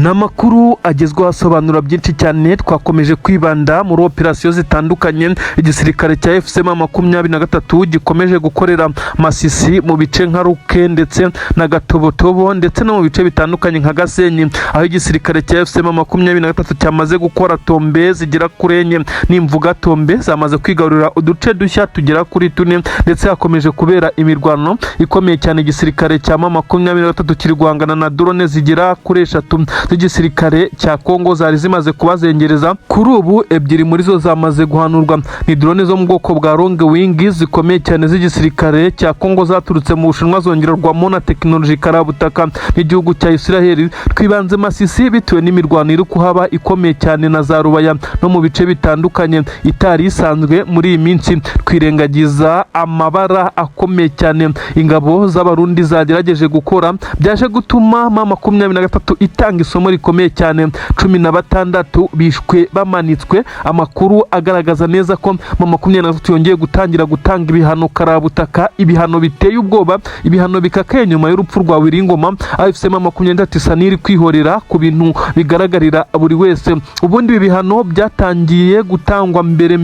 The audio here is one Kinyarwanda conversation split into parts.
n'amakuru agezweho asobanura byinshi cyane. Twakomeje kwibanda muri operasiyo zitandukanye igisirikare cya FCM23 gikomeje gukorera Masisi mu bice nka Ruke ndetse na Gatobotobo ndetse no mu bice bitandukanye nka Gasenyi, aho igisirikare cya FCM23 cyamaze gukora tombe zigera kuri enye n'imvuga tombe zamaze kwigarurira uduce dushya tugera kuri tune, ndetse hakomeje kubera imirwano ikomeye cyane. Igisirikare cya M23 kiri guhangana na drone zigera kuri 3 z'igisirikare cya Kongo zari zimaze kubazengereza. Kuri ubu ebyiri muri zo zamaze guhanurwa, ni drone zo mu bwoko bwa long wing zikomeye cyane z'igisirikare cya Kongo zaturutse mu Bushinwa zongererwamo na tekinoloji karabutaka n'igihugu cya Israel. Twibanze Masisi bitewe n'imirwano iri kuhaba ikomeye cyane na za Rubaya no mu bice bitandukanye itari isanzwe muri iyi minsi. Twirengagiza amabara akomeye cyane ingabo z'abarundi zagerageje gukora, byaje gutuma M23 itanga isomo rikomeye cyane. 16 bishwe bamanitswe, amakuru agaragaza neza ko M23 yongeye gutangira gutanga ibihano karabutaka, ibihano biteye ubwoba, ibihano bikakaye nyuma y'urupfu rwa Wiringoma. FCM23 isa n'iri kwihorera ku bintu bigaragarira buri wese. Ubundi ibi bihano byatangiye gutangwa mbere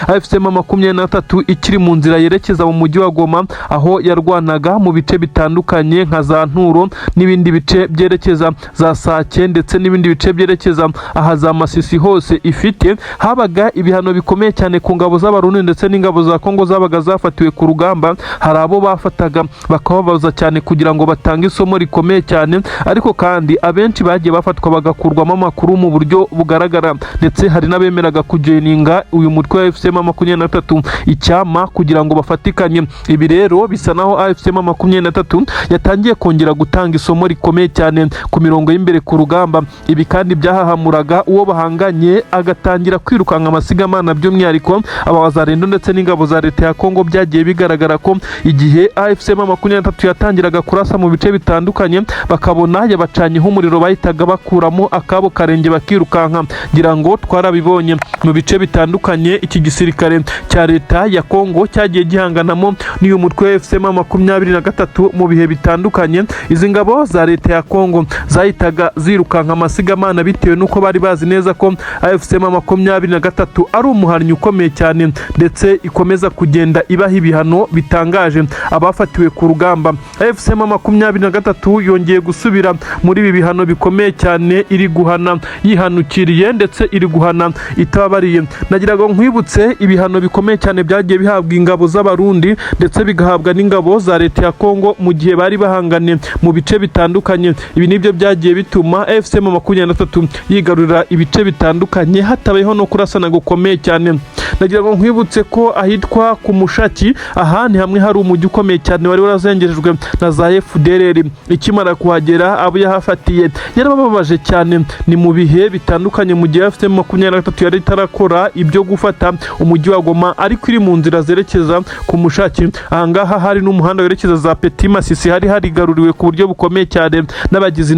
FCM23 ikiri mu nzira yerekeza mu mujyi wa Goma, aho yarwanaga mu bice bitandukanye nka za Nturo n'ibindi bice byerekeza za Sake ndetse n'ibindi bice byerekeza aha za Masisi. Hose ifite habaga ibihano bikomeye cyane ku ngabo z'abarundi ndetse n'ingabo za Kongo zabaga zafatiwe ku rugamba. Hari abo bafataga bakababaza cyane kugira ngo batange isomo rikomeye cyane, ariko kandi abenshi bagiye bafatwa bagakurwamo amakuru mu buryo bugaragara, ndetse hari n'abemeraga kujeninga uyu mutwe wa FCM23 icyama kugira ngo bafatikanye. Ibi rero bisa naho FCM23 yatangiye kongera gutanga isomo rikomeye cyane ku mirongo y'imbere ku rugamba. Ibi kandi byahahamuraga uwo bahanganye agatangira kwirukanka amasigamana, by'umwihariko abawazarendo ndetse n'ingabo za leta ya Kongo. Byagiye bigaragara ko igihe FCM23 yatangiraga kurasa mu bice bitandukanye bakabona yabacanyeho umuriro, bahitaga bakuramo akabo karenge bakirukanka. Ngira ngo twarabibonye mu bice bitandukanye iki gisirikare cya leta ya Kongo cyagiye gihanganamo n'uyu mutwe FCM23 mu bihe bitandukanye. Izi ngabo za leta ya Kongo zahitaga zirukanka amasigamana bitewe nuko bari bazi neza ko FCM23 ari umuharnyi ukomeye cyane, ndetse ikomeza kugenda ibaha ibihano bitangaje abafatiwe ku rugamba. FCM23 yongeye gusubira muri ibi bihano bikomeye cyane, iri guhana yihanukiriye ndetse iri guhana itabariye. Nagiraga nkwibutse ibihano bikomeye cyane byagiye bihabwa ingabo z'abarundi ndetse bigahabwa n'ingabo za leta ya Kongo mu gihe bari bahanganye mu bice bitandukanye. Ibi nibyo byagiye bituma FCM23 yigarurira ibice bitandukanye hatabayeho no kurasana gukomeye cyane. Nagiraga nkwibutse ko ahitwa ku Mushaki, aha ni hamwe hari umujyi ukomeye cyane wari warazengerejwe na za FDLR. Ikimara kuhagera abo yahafatiye yarababaje cyane, ni mu bihe bitandukanye mu gihe FCM23 yari itarakora ibyo gufata umujyi wa Goma, ariko iri mu nzira zerekeza ku Mushaki. Ahangaha hari n'umuhanda werekeza za Petit Masisi, hari harigaruriwe ku buryo bukomeye cyane n'abagizi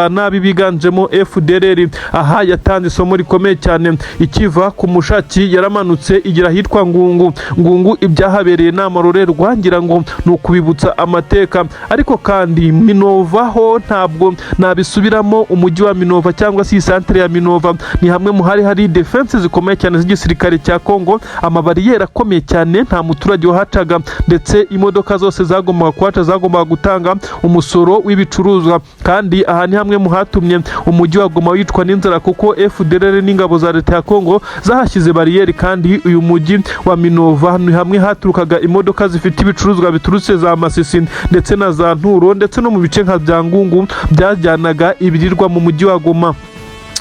nabi biganjemo FDLR. Aha yatanze isomo rikomeye cyane. Ikiva ku Mushaki yaramanutse igira hitwa Ngungu. Ibyahabereye n'amarorerwa, ngira ngo nukubibutsa amateka. Ariko kandi Minova ho ntabwo nabisubiramo. Umujyi wa Minova cyangwa si centre ya Minova ni hamwe mu hari defense zikomeye cyane z'igisirikare cya Kongo, amabariyeri akomeye cyane, nta muturage wahacaga, ndetse imodoka zose zagombaga kuhaca zagombaga gutanga umusoro w'ibicuruzwa. Kandi aha ni hamwe mu hatumye umujyi wa Goma wicwa n'inzara, kuko FDLR n'ingabo za leta ya Kongo zahashyize bariyeri. Kandi uyu mujyi wa Minova ni hamwe haturukaga imodoka zifite ibicuruzwa biturutse za Masisi ndetse na za Nturo, ndetse no mu bice nka bya Ngungu byajyanaga ibirirwa mu mujyi wa Goma.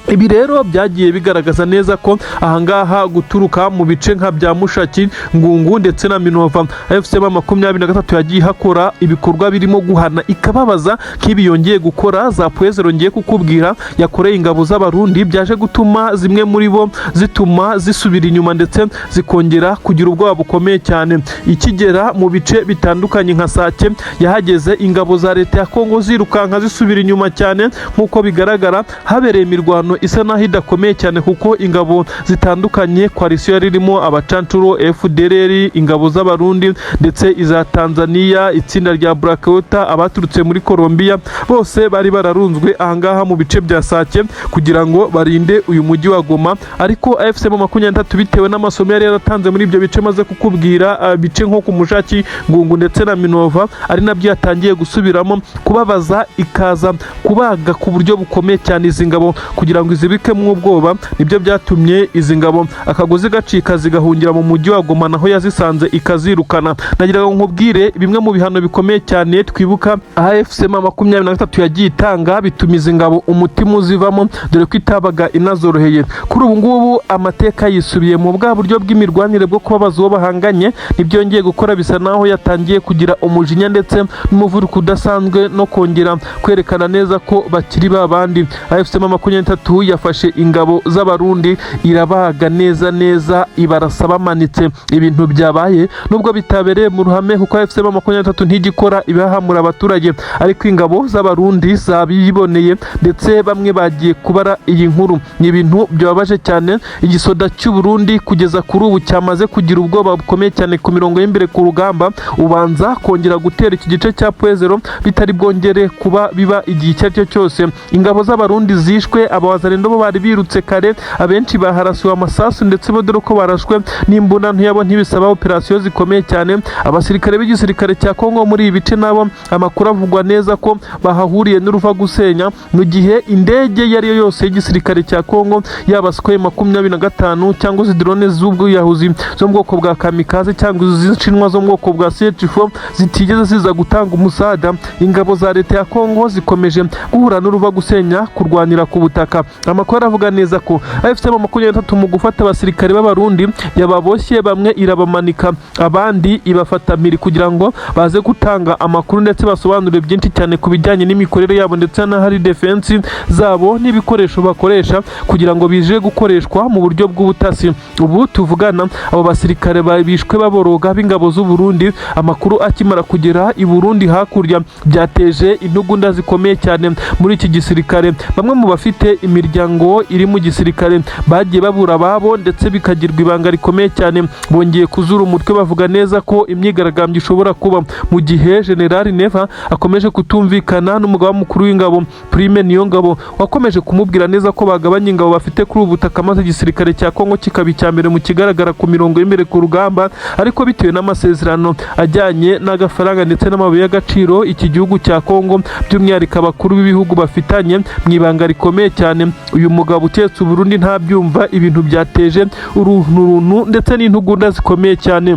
Ibi rero byagiye bigaragaza neza ko ahangaha guturuka mu bice nka bya Mushaki, Ngungu ndetse na Minova, FCM23 yagiye hakora ibikorwa birimo guhana ikababaza nk'ibi yongeye gukora. Za Poezero ngiye kukubwira yakoreye ingabo z'abarundi, byaje gutuma zimwe muri bo zituma zisubira inyuma ndetse zikongera kugira ubwoba bukomeye cyane. Ikigera mu bice bitandukanye nka Sake yahageze ingabo za leta ya Kongo zirukanka zisubira inyuma cyane. Nk'uko bigaragara habereye imirwano imirwano isa naho idakomeye cyane kuko ingabo zitandukanye koalisiyo yari irimo abacancuro FDLR, ingabo z'abarundi ndetse iza Tanzania, itsinda rya Black Water, abaturutse muri Colombia, bose bari bararunzwe ahangaha mu bice bya Sake kugira ngo barinde uyu mujyi wa Goma. Ariko AFC M23 bitewe n'amasomo yari yaratanze muri ibyo bice maze kukubwira, bice nko ku Mushaki, Ngungu ndetse na Minova, ari nabyo yatangiye gusubiramo kubabaza, ikaza kubaga ku buryo bukomeye cyane izi ngabo kugira ngo izibikemo ubwoba. Nibyo byatumye izi ngabo akagozi gacika zigahungira mu mujyi wa Goma, naho yazisanze ikazirukana. Nagira ngo nkubwire bimwe mu bihano bikomeye cyane twibuka AFC M23 yagiye itanga bituma izi ngabo umutima uzivamo, dore ko itabaga inazoroheye. Kuri ubu ngubu amateka yisubiye mu bwa buryo bw'imirwanire bwo kubabaza uwo bahanganye, ntibyongeye gukora, bisa naho yatangiye kugira umujinya ndetse n'umuvuduko udasanzwe no kongera kwerekana neza ko bakiri babandi. AFC M23 yafashe ingabo z'abarundi irabaga neza ibarasa bamanitse. Ibintu byabaye nubwo bitabereye mu ruhame kuko AFC M23 ntigikora ibihahamura abaturage, ariko ingabo z'abarundi zabiboneye ndetse bamwe bagiye kubara iyi nkuru. Ni ibintu byababaje cyane. Igisoda cy'u Burundi kugeza kuri ubu cyamaze kugira ubwoba bukomeye cyane ku mirongo y'imbere ku rugamba, ubanza kongera gutera iki gice cya Pwezero bitari bwongere kuba biba igihe icyo ari cyo cyose. Ingabo z'abarundi zishwe, abawazarendo bo bari birutse kare, abenshi baharasiwe amasasu ndetse bodoro ko barashwe n'imbunda ntiyabo, ntibisaba operasiyo zikomeye cyane. Abasirikare b'igisirikare cya Kongo muri ibi bice nabo amakuru avugwa neza ko bahahuriye n'uruva gusenya, mu gihe indege yari yose y'igisirikare cya Kongo yaba Sukhoi 25 cyangwa se drone z'ubwiyahuzi zo mu bwoko bwa kamikaze cyangwa iz'Inshinwa zo mu bwoko bwa CH4 zitigeze ziza gutanga umusada. Ingabo za leta ya Kongo zikomeje guhura n'uruva gusenya kurwanira ku butaka. Amakuru avuga neza ko AFC M23 mu gufata abasirikare b'abarundi yababoshye, bamwe irabamanika, abandi ibafata miri kugira ngo baze gutanga amakuru ndetse basobanurire byinshi cyane ku bijyanye n'imikorere yabo ndetse na hari defense zabo n'ibikoresho bakoresha kugira ngo bije gukoreshwa mu buryo bw'ubutasi. Ubu tuvugana abo basirikare bishwe baboroga b'ingabo z'u Burundi, amakuru akimara kugera i Burundi hakurya byateje intugunda zikomeye cyane muri iki gisirikare. Bamwe mu bafite imiryango iri mu gisirikare bagiye babura babo ndetse bikagirwa ibanga rikomeye cyane, bongeye kuzura umutwe bavuga neza ko imyigaragambyo ishobora kuba, mu gihe General Neva akomeje kutumvikana n'umugaba mukuru w'ingabo Prime Niyongabo wakomeje kumubwira neza ko bagabanya ingabo bafite kuri ubu butaka, maze igisirikare cya Kongo kikaba icya mbere mu kigaragara ku mirongo y'imbere ku rugamba. Ariko bitewe n'amasezerano ajyanye n'agafaranga ndetse n'amabuye y'agaciro iki gihugu cya Kongo by'umwihariko abakuru b'ibihugu bafitanye mu ibanga rikomeye cyane, uyu mugabo utetse u Burundi ntabyumva. Ibintu byateje uruntu ndetse n'intugunda zikomeye cyane.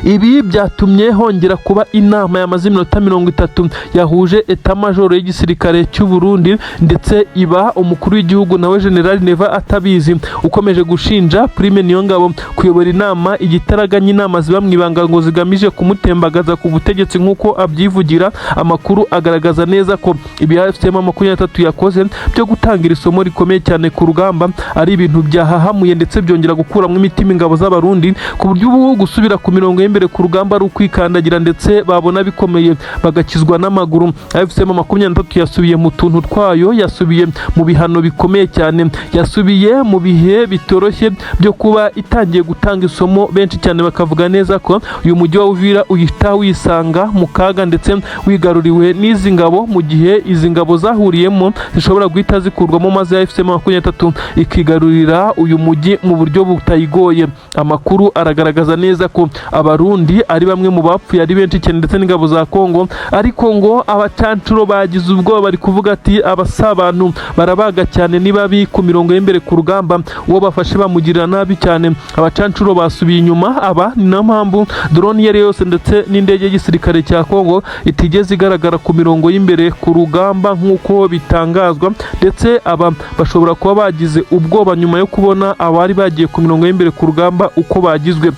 Ibi byatumye hongera kuba inama yamaze iminota 30 yahuje eta majoro y'igisirikare cy'u Burundi ndetse iba umukuru w'igihugu nawe General Neva atabizi, ukomeje gushinja Prime Niyongabo kuyobora inama igitaraganya inama ziba mwibanga ngo zigamije kumutembagaza ku butegetsi nk'uko abyivugira. Amakuru agaragaza neza ko ibi AFC M23 yakoze byo gutangira isomo rikomeye cyane ku rugamba ari ibintu byahahamuye ndetse byongera gukuramo imitima ingabo z'abarundi ku buryo ubu gusubira ku mirongo y'imbere ku rugamba ari ukwikandagira ndetse babona bikomeye bagakizwa n'amaguru. AFC M23 yasubiye mu tuntu twayo, yasubiye mu bihano bikomeye cyane, yasubiye mu bihe bitoroshye byo kuba itangiye gutanga isomo. Benshi cyane bakavuga neza ko uyu mujyi wa Uvira uhita wisanga mu kaga ndetse wigaruriwe n'izi ngabo, mu gihe izi ngabo zahuriyemo zishobora guhita zikurwamo maze AFC M23 ikigarurira uyu mujyi mu buryo butayigoye. Amakuru aragaragaza neza ko abarundi ari bamwe mu bapfuye ari benshi cyane ndetse n'ingabo za Kongo, ariko ngo abacancuro bagize ubwoba bari kuvuga ati abasabantu barabaga cyane nibabi ku mirongo y'imbere ku rugamba, uwo bafashe bamugirira nabi cyane. Abacancuro basubiye inyuma, aba ni na mpamvu drone yari yose ndetse n'indege y'igisirikare cya Kongo itigeze igaragara ku mirongo y'imbere ku rugamba nk'uko bitangazwa, ndetse aba bashobora kuba bagize ubwoba nyuma yo kubona abari bagiye ku mirongo y'imbere ku rugamba uko bagizwe.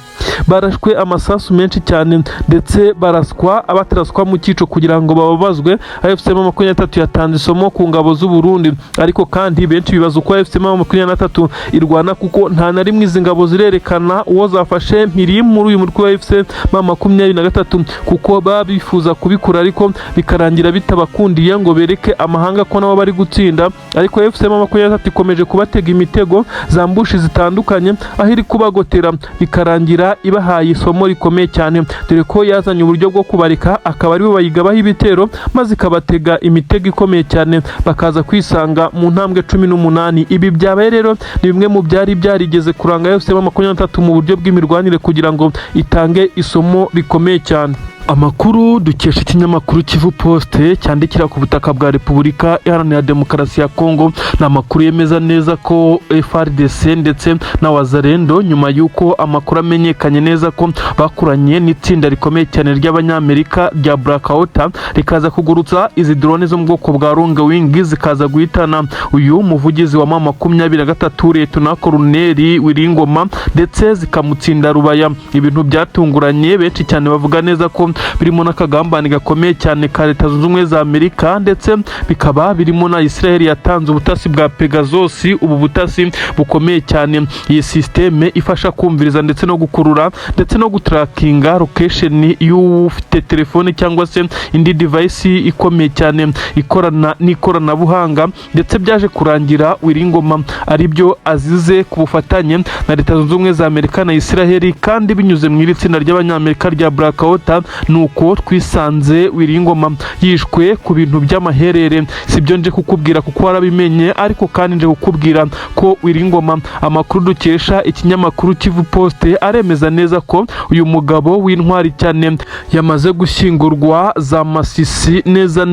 barashwe amasasu menshi cyane ndetse bataraswa mu cyico kugira ngo bababazwe. AFC/M23 yatanze isomo ku ngabo z'u Burundi, ariko kandi benshi bibaza uko AFC/M23 irwana, kuko nta na rimwe izi ngabo zirerekana uwo zafashe mpiri muri uyu mutwe wa AFC/M23, kuko baba bifuza kubikora ariko bikarangira bitabakundiye ngo bereke amahanga ko nabo bari gutsinda. Ariko AFC/M23 ikomeje kubatega imitego zambushi zitandukanye, aho iri kubagotera bikarangira ibahaye isomo rikomeye cyane, dore ko yazanye uburyo bwo kubarika akaba aribo bayigabaho ibitero maze ikabatega imitego ikomeye cyane, bakaza kwisanga mu ntambwe 18. Ibi byabaye rero ni bimwe mu byari byarigeze kuranga AFC/M23 mu buryo bw'imirwanire kugira ngo itange isomo rikomeye cyane. Amakuru dukesha ikinyamakuru Kivu Post cyandikira ku butaka bwa Repubulika Iharanira Demokarasi ya Kongo, na makuru yemeza neza ko FARDC ndetse na Wazalendo nyuma yuko amakuru amenyekanye neza ko bakuranye n'itsinda rikomeye cyane ry'abanyamerika rya Black Water rikaza kugurutsa izi drone zo mu bwoko bwa Long Wing zikaza guhitana uyu muvugizi wa M23 Lieutenant Colonel Wiringoma ndetse zikamutsinda rubaya. Ibintu byatunguranye benshi cyane bavuga neza ko birimo n'akagambane gakomeye cyane ka Leta Zunze Ubumwe za Amerika, ndetse bikaba birimo na Israel yatanze ubutasi bwa Pegasus, ubu butasi bukomeye cyane. Iyi systeme ifasha kumviriza ndetse no gukurura ndetse no gutrackinga location y'ufite telefone cyangwa se indi device ikomeye cyane ikorana n'ikoranabuhanga, ndetse byaje kurangira Wiringoma ari byo azize ku bufatanye na Leta Zunze Ubumwe za Amerika na Israel, kandi binyuze mu iri tsinda ry'abanyamerika rya Black Water nuko twisanze Wiringoma yishwe ku bintu by'amaherere. Sibyo nje kukubwira kuko warabimenye, ariko kandi nje kukubwira ko Wiringoma, amakuru dukesha ikinyamakuru Kivu Post aremeza neza ko uyu mugabo w'intwari cyane yamaze gushyingurwa za Masisi neza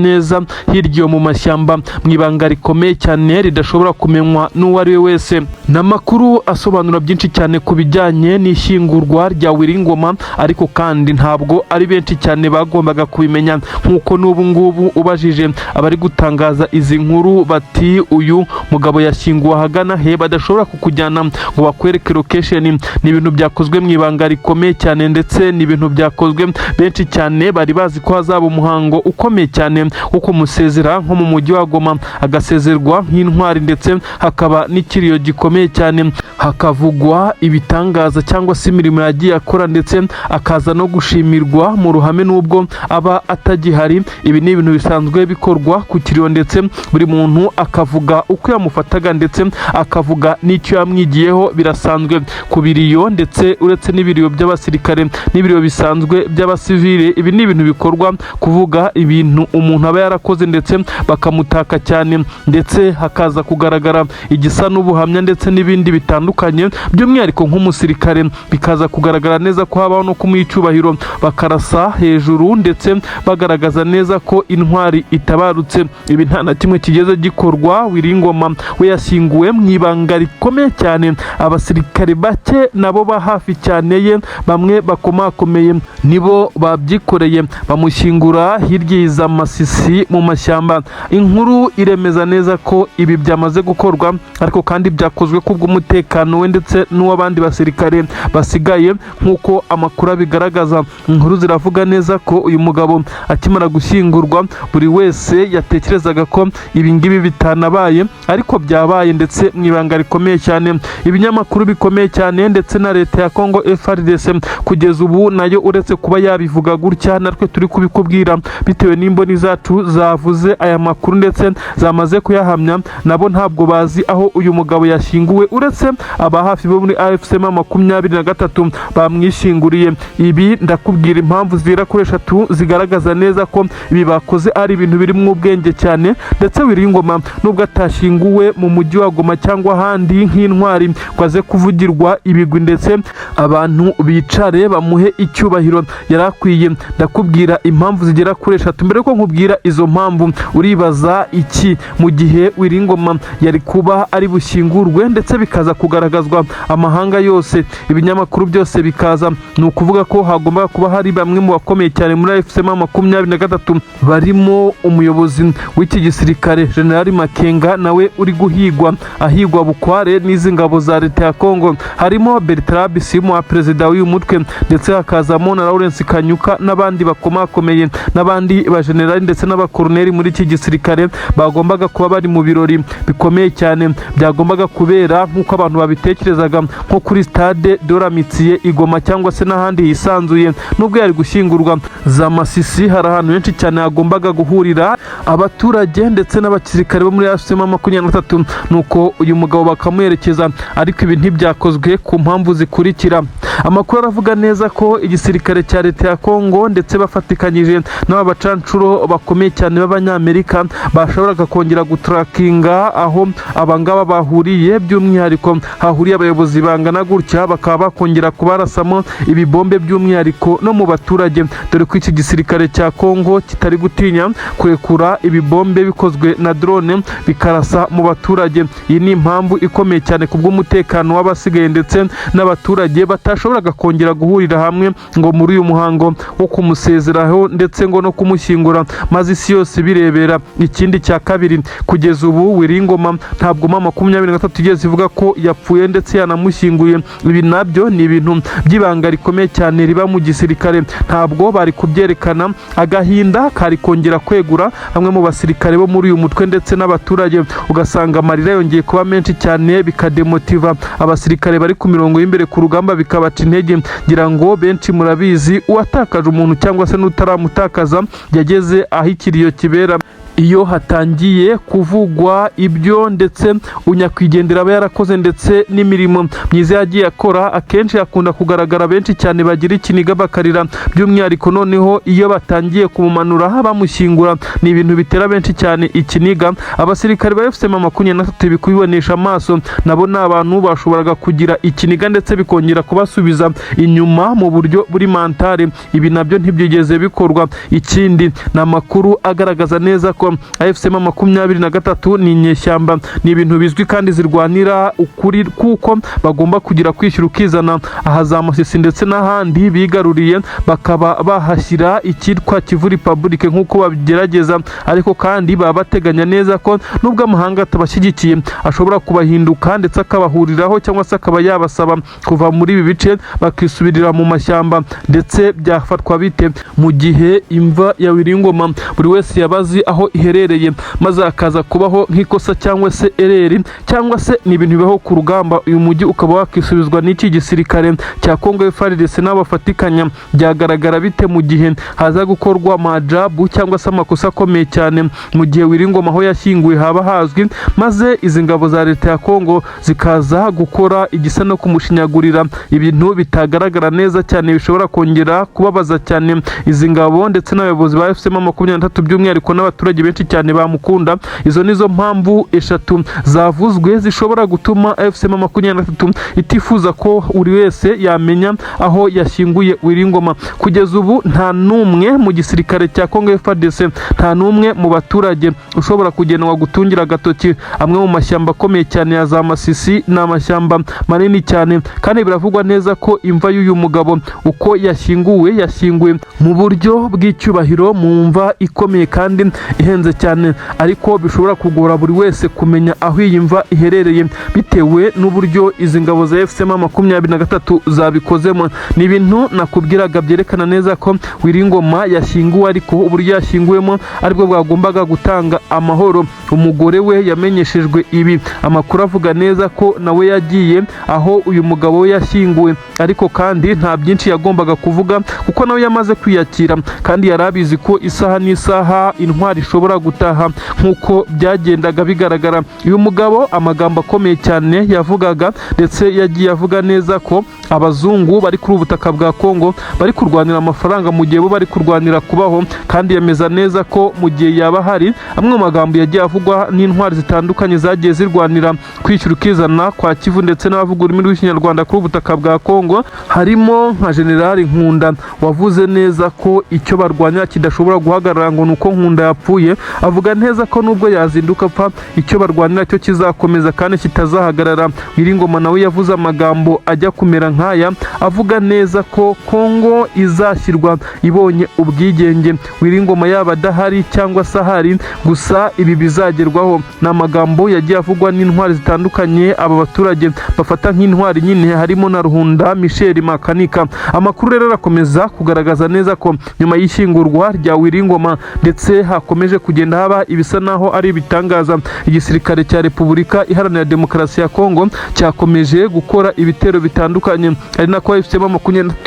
hirya mu mashyamba mu ibanga rikomeye cyane ridashobora kumenywa n'uwo ari we wese. N'amakuru asobanura byinshi cyane ku bijyanye n'ishyingurwa rya Wiringoma, ariko kandi ntabwo ari benshi cyane bagombaga kubimenya, nkuko n'ubu ngubu ubajije abari gutangaza izi nkuru bati uyu mugabo yashyinguwe ahagana he, badashobora kukujyana ngo bakwereke location. Ni ibintu byakozwe mu ibanga rikomeye cyane, ndetse ni ibintu byakozwe benshi cyane bari bazi ko hazaba umuhango ukomeye cyane wo kumusezera nko mu mujyi wa Goma, agasezerwa nk'intwari, ndetse hakaba n'ikiriyo gikomeye cyane, hakavugwa ibitangaza cyangwa se imirimo yagiye akora, ndetse akaza no gushimirwa mu ruhame nubwo aba atagihari. Ibi ni ibintu bisanzwe bikorwa ku kiriyo, ndetse buri muntu akavuga uko yamufataga ndetse akavuga n'icyo yamwigiyeho. Birasanzwe ku biriyo, ndetse uretse n'ibiriyo by'abasirikare n'ibiriyo bisanzwe by'abasivile, ibi ni ibintu bikorwa kuvuga ibintu umuntu aba yarakoze ndetse bakamutaka cyane, ndetse hakaza kugaragara igisa n'ubuhamya ndetse n'ibindi bitandukanye, by'umwihariko nk'umusirikare bikaza kugaragara neza ko habaho no kumuha icyubahiro, bakarasa hejuru ndetse bagaragaza neza ko intwari itabarutse. Ibi nta na kimwe kigeze gikorwa. Wiringoma we yashyinguwe mu ibanga rikomeye cyane, abasirikare bake nabo ba hafi cyane ye bamwe bakomakomeye nibo babyikoreye bamushyingura hirya za Masisi mu mashyamba. Inkuru iremeza neza ko ibi byamaze gukorwa, ariko kandi byakozwe kubw'umutekano we ndetse n'uw'abandi basirikare basigaye, nkuko amakuru abigaragaza. Inkuru ziravuga neza ko uyu mugabo akimara gushyingurwa buri wese yatekerezaga ko ibi ngibi bitanabaye, ariko byabaye, ndetse mu ibanga rikomeye cyane. Ibinyamakuru bikomeye cyane ndetse na Leta ya Kongo FARDC kugeza ubu nayo uretse kuba yabivuga gutya, natwe turi kubikubwira bitewe n'imboni zacu zavuze aya makuru ndetse zamaze kuyahamya. Nabo ntabwo bazi aho uyu mugabo yashyinguwe, uretse aba hafi bo muri AFC/M23 bamwishyinguriye. Ibi ndakubwira impamvu zira kuri 3 zigaragaza neza ko ibi bakoze ari ibintu biri mu ubwenge cyane, ndetse Wiringoma nubwo atashyinguwe mu mujyi wa Goma cyangwa ahandi nk'intwari kwaze kuvugirwa ibigwi, ndetse abantu bicare bamuhe icyubahiro yarakwiye. Ndakubwira impamvu zigera kuri 3. Mbere ko nkubwira izo mpamvu, uribaza iki mu gihe Wiringoma yari kuba ari bushyingurwe ndetse bikaza kugaragazwa amahanga yose, ibinyamakuru byose bikaza ni ukuvuga ko hagomba kuba hari bamwe bamwe mu bakomeye cyane muri FCM 23 barimo umuyobozi w'iki gisirikare General Makenga nawe uri guhigwa ahigwa bukware n'izi ngabo za leta ya Kongo. Harimo Bertrand Bisimwa wa perezida w'uyu mutwe, ndetse hakazamo na Lawrence Kanyuka n'abandi bakomakomeye n'abandi ba generali ndetse n'abakoroneri muri iki gisirikare bagombaga kuba bari mu birori bikomeye cyane byagombaga kubera nk'uko abantu babitekerezaga nko kuri stade de la Mitiye Igoma cyangwa se n'ahandi hisanzuye. Nubwo yari gushyingurwa za Masisi, hari ahantu henshi cyane hagombaga guhurira abaturage ndetse n'abasirikare bo muri FCM 23, nuko uyu mugabo bakamuherekeza, ariko ibi ntibyakozwe ku mpamvu zikurikira. Amakuru aravuga neza ko igisirikare cya leta ya Kongo ndetse bafatikanyije n'abacancuro bakomeye cyane b'abanyamerika bashoboraga kongera gutrakinga aho abangaba bahuriye, by'umwihariko hahuriye abayobozi bangana gutya, bakaba bakongera kubarasamo ibibombe by'umwihariko no mu baturage, dore ko iki gisirikare cya Kongo kitari gutinya kurekura ibibombe bikozwe na drone bikarasa mu baturage. Iyi ni impamvu ikomeye cyane kubw'umutekano w'abasigaye ndetse n'abaturage batashoboraga kongera guhurira hamwe ngo muri uyu muhango wo kumusezeraho ndetse ngo no kumushyingura maze isi yose birebera. Ikindi cya kabiri, kugeza ubu Wiringoma ntabwo mama 23 igeze ivuga ko yapfuye ndetse yanamushyinguye. Ibi nabyo ni ibintu by'ibanga rikomeye cyane riba mu gisirikare, ntabwo bari kubyerekana. Agahinda kari kongera kwegura bamwe mu basirikare bo muri uyu mutwe ndetse n'abaturage, ugasanga amarira yongeye kuba menshi cyane, bikademotiva abasirikare bari ku mirongo y'imbere ku rugamba, bikabaca intege. Ngira ngo benshi murabizi, uwatakaje umuntu cyangwa se n'utaramutakaza yageze aho ikiriyo kibera. Iyo hatangiye kuvugwa ibyo ndetse unyakwigendera aba yarakoze ndetse n'imirimo myiza yagiye akora, akenshi hakunda kugaragara benshi cyane bagira ikiniga bakarira, by'umwihariko noneho iyo batangiye kumumanura bamushyingura ni ibintu bitera benshi cyane ikiniga. Abasirikare ba FCM 23 bikubibonesha amaso, nabo ni abantu bashoboraga kugira ikiniga ndetse bikongera kubasubiza inyuma mu buryo buri mentale. Ibi nabyo ntibyigeze bikorwa. Ikindi ni amakuru agaragaza neza ko FCM 23 ni inyeshyamba, ni ibintu bizwi kandi zirwanira ukuri, kuko bagomba kugira kwishyura ukizana. Aha za Masisi ndetse n'ahandi bigaruriye bakaba bahashyira icyitwa Kivu Republic nk'uko babigerageza, ariko kandi baba bateganya neza ko nubwo amahanga atabashyigikiye ashobora kubahinduka ndetse akabahuriraho cyangwa se akaba yabasaba kuva muri ibi bice bakisubirira mu mashyamba. Ndetse byafatwa bite mu gihe imva ya Wiringoma buri wese yabazi aho iherereye, maze akaza kubaho nk'ikosa cyangwa se ereri, cyangwa se ni ibintu bibaho ku rugamba, uyu mujyi ukaba wakisubizwa n'iki gisirikare cya Kongo FARDC n'abafatikanya? Byagaragara bite mu gihe haza gukorwa majabu cyangwa se amakosa akomeye cyane mu gihe Wiringoma aho yashyinguwe haba hazwi, maze izi ngabo za leta ya Kongo zikaza gukora igisa no kumushinyagurira? Ibintu bitagaragara neza cyane bishobora kongera kubabaza cyane izi ngabo ndetse n'abayobozi ba FCM 23, by'umwihariko n'abaturage benshi cyane bamukunda. Izo nizo mpamvu eshatu zavuzwe zishobora gutuma FCM 23 itifuza ko buri wese yamenya aho yashyinguye Wiringoma. Kugeza ubu nta numwe mu gisirikare cya Kongo FARDC, nta numwe mu baturage ushobora kugenwa gutungira agatoki amwe mu mashyamba akomeye cyane ya za Masisi. Ni amashyamba manini cyane, kandi biravugwa neza ko imva y'uyu mugabo uko yashyinguwe mu buryo bw'icyubahiro, mu mva ikomeye kandi ihenze cyane, ariko bishobora kugora buri wese kumenya aho iyi mva iherereye bitewe n'uburyo izi ngabo za FCM 23 zabikozemo. Ni ibintu nakubwiraga byerekana neza ko Wiringoma yashyinguwe, ariko uburyo yashyinguwemo aribwo bwagombaga gutanga amahoro. Umugore we yamenyeshejwe ibi, amakuru avuga neza ko nawe yagiye aho uyu mugabo we yashyinguwe, ariko kandi nta byinshi yagombaga kuvuga kuko nawe yamaze kwiyakira, kandi yarabizi ko isaha n'isaha intwari ishobora gutaha nk'uko byagendaga bigaragara. Uyu mugabo amagambo akomeye cyane yavugaga, ndetse yagiye avuga neza ko abazungu bari kuri ubutaka bwa Kongo bari kurwanira amafaranga mu gihe bo bari kurwanira kubaho, kandi yemeza neza ko mu gihe yaba hari amwe mu magambo yagiye avugwa n'intwari zitandukanye zagiye zirwanira kwishyura ukizana kwa Kivu ndetse n'abavuga ururimi rw'ikinyarwanda kuri ubutaka bwa Kongo, harimo nka General Nkunda wavuze neza ko icyo barwanya kidashobora guhagarara ngo nuko Nkunda yapfuye, yapfuye, avuga neza ko nubwo yazinduka apfa icyo barwanira cyo kizakomeza kandi kitazahagarara. Wiringoma nawe yavuze amagambo ajya kumera nk'aya, avuga neza ko Kongo izashyirwa ibonye ubwigenge. Wiringoma yaba adahari cyangwa se ahari, gusa ibi bizagerwaho. Ni amagambo yagiye avugwa n'intwari zitandukanye aba baturage bafata nk'intwari nyine, harimo na Ruhunda Michel Makanika. Amakuru rero arakomeza kugaragaza neza ko nyuma y'ishyingurwa rya Wiringoma ndetse hakomeje kugenda haba ibisa naho ari ibitangaza. Igisirikare cya Repubulika Iharanira Demokarasi ya Kongo cyakomeje gukora ibitero bitandukanye, ari nako FCM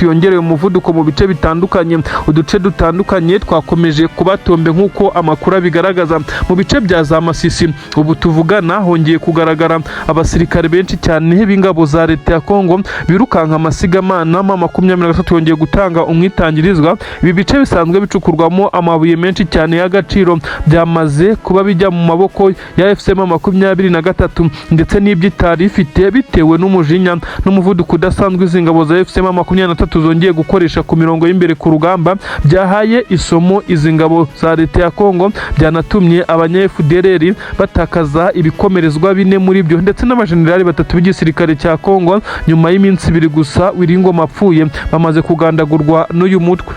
yongerewe umuvuduko mu bice bitandukanye. Uduce dutandukanye twakomeje kubatombe nk'uko amakuru abigaragaza. Mu bice bya za Masisi ubu tuvugana hongeye kugaragara abasirikare benshi cyane b'ingabo za leta ya Kongo birukanka amasigamana. 23 yongeye gutanga umwitangirizwa. Ibi bice bisanzwe bicukurwamo amabuye menshi cyane y'agaciro byamaze kuba bijya mu maboko ya FCM23 ndetse n'ibyitari ifite bitewe n'umujinya n'umuvuduko udasanzwe izi ngabo za FCM23 zongeye gukoresha ku mirongo y'imbere ku rugamba. Byahaye isomo izi ngabo za leta ya Kongo, byanatumye abanya FDLR batakaza ibikomerezwa 4 muri byo ndetse n'abajenerali 3 b'igisirikare cya Kongo. Nyuma y'iminsi 2 gusa Wiringoma apfuye, bamaze kugandagurwa n'uyu mutwe.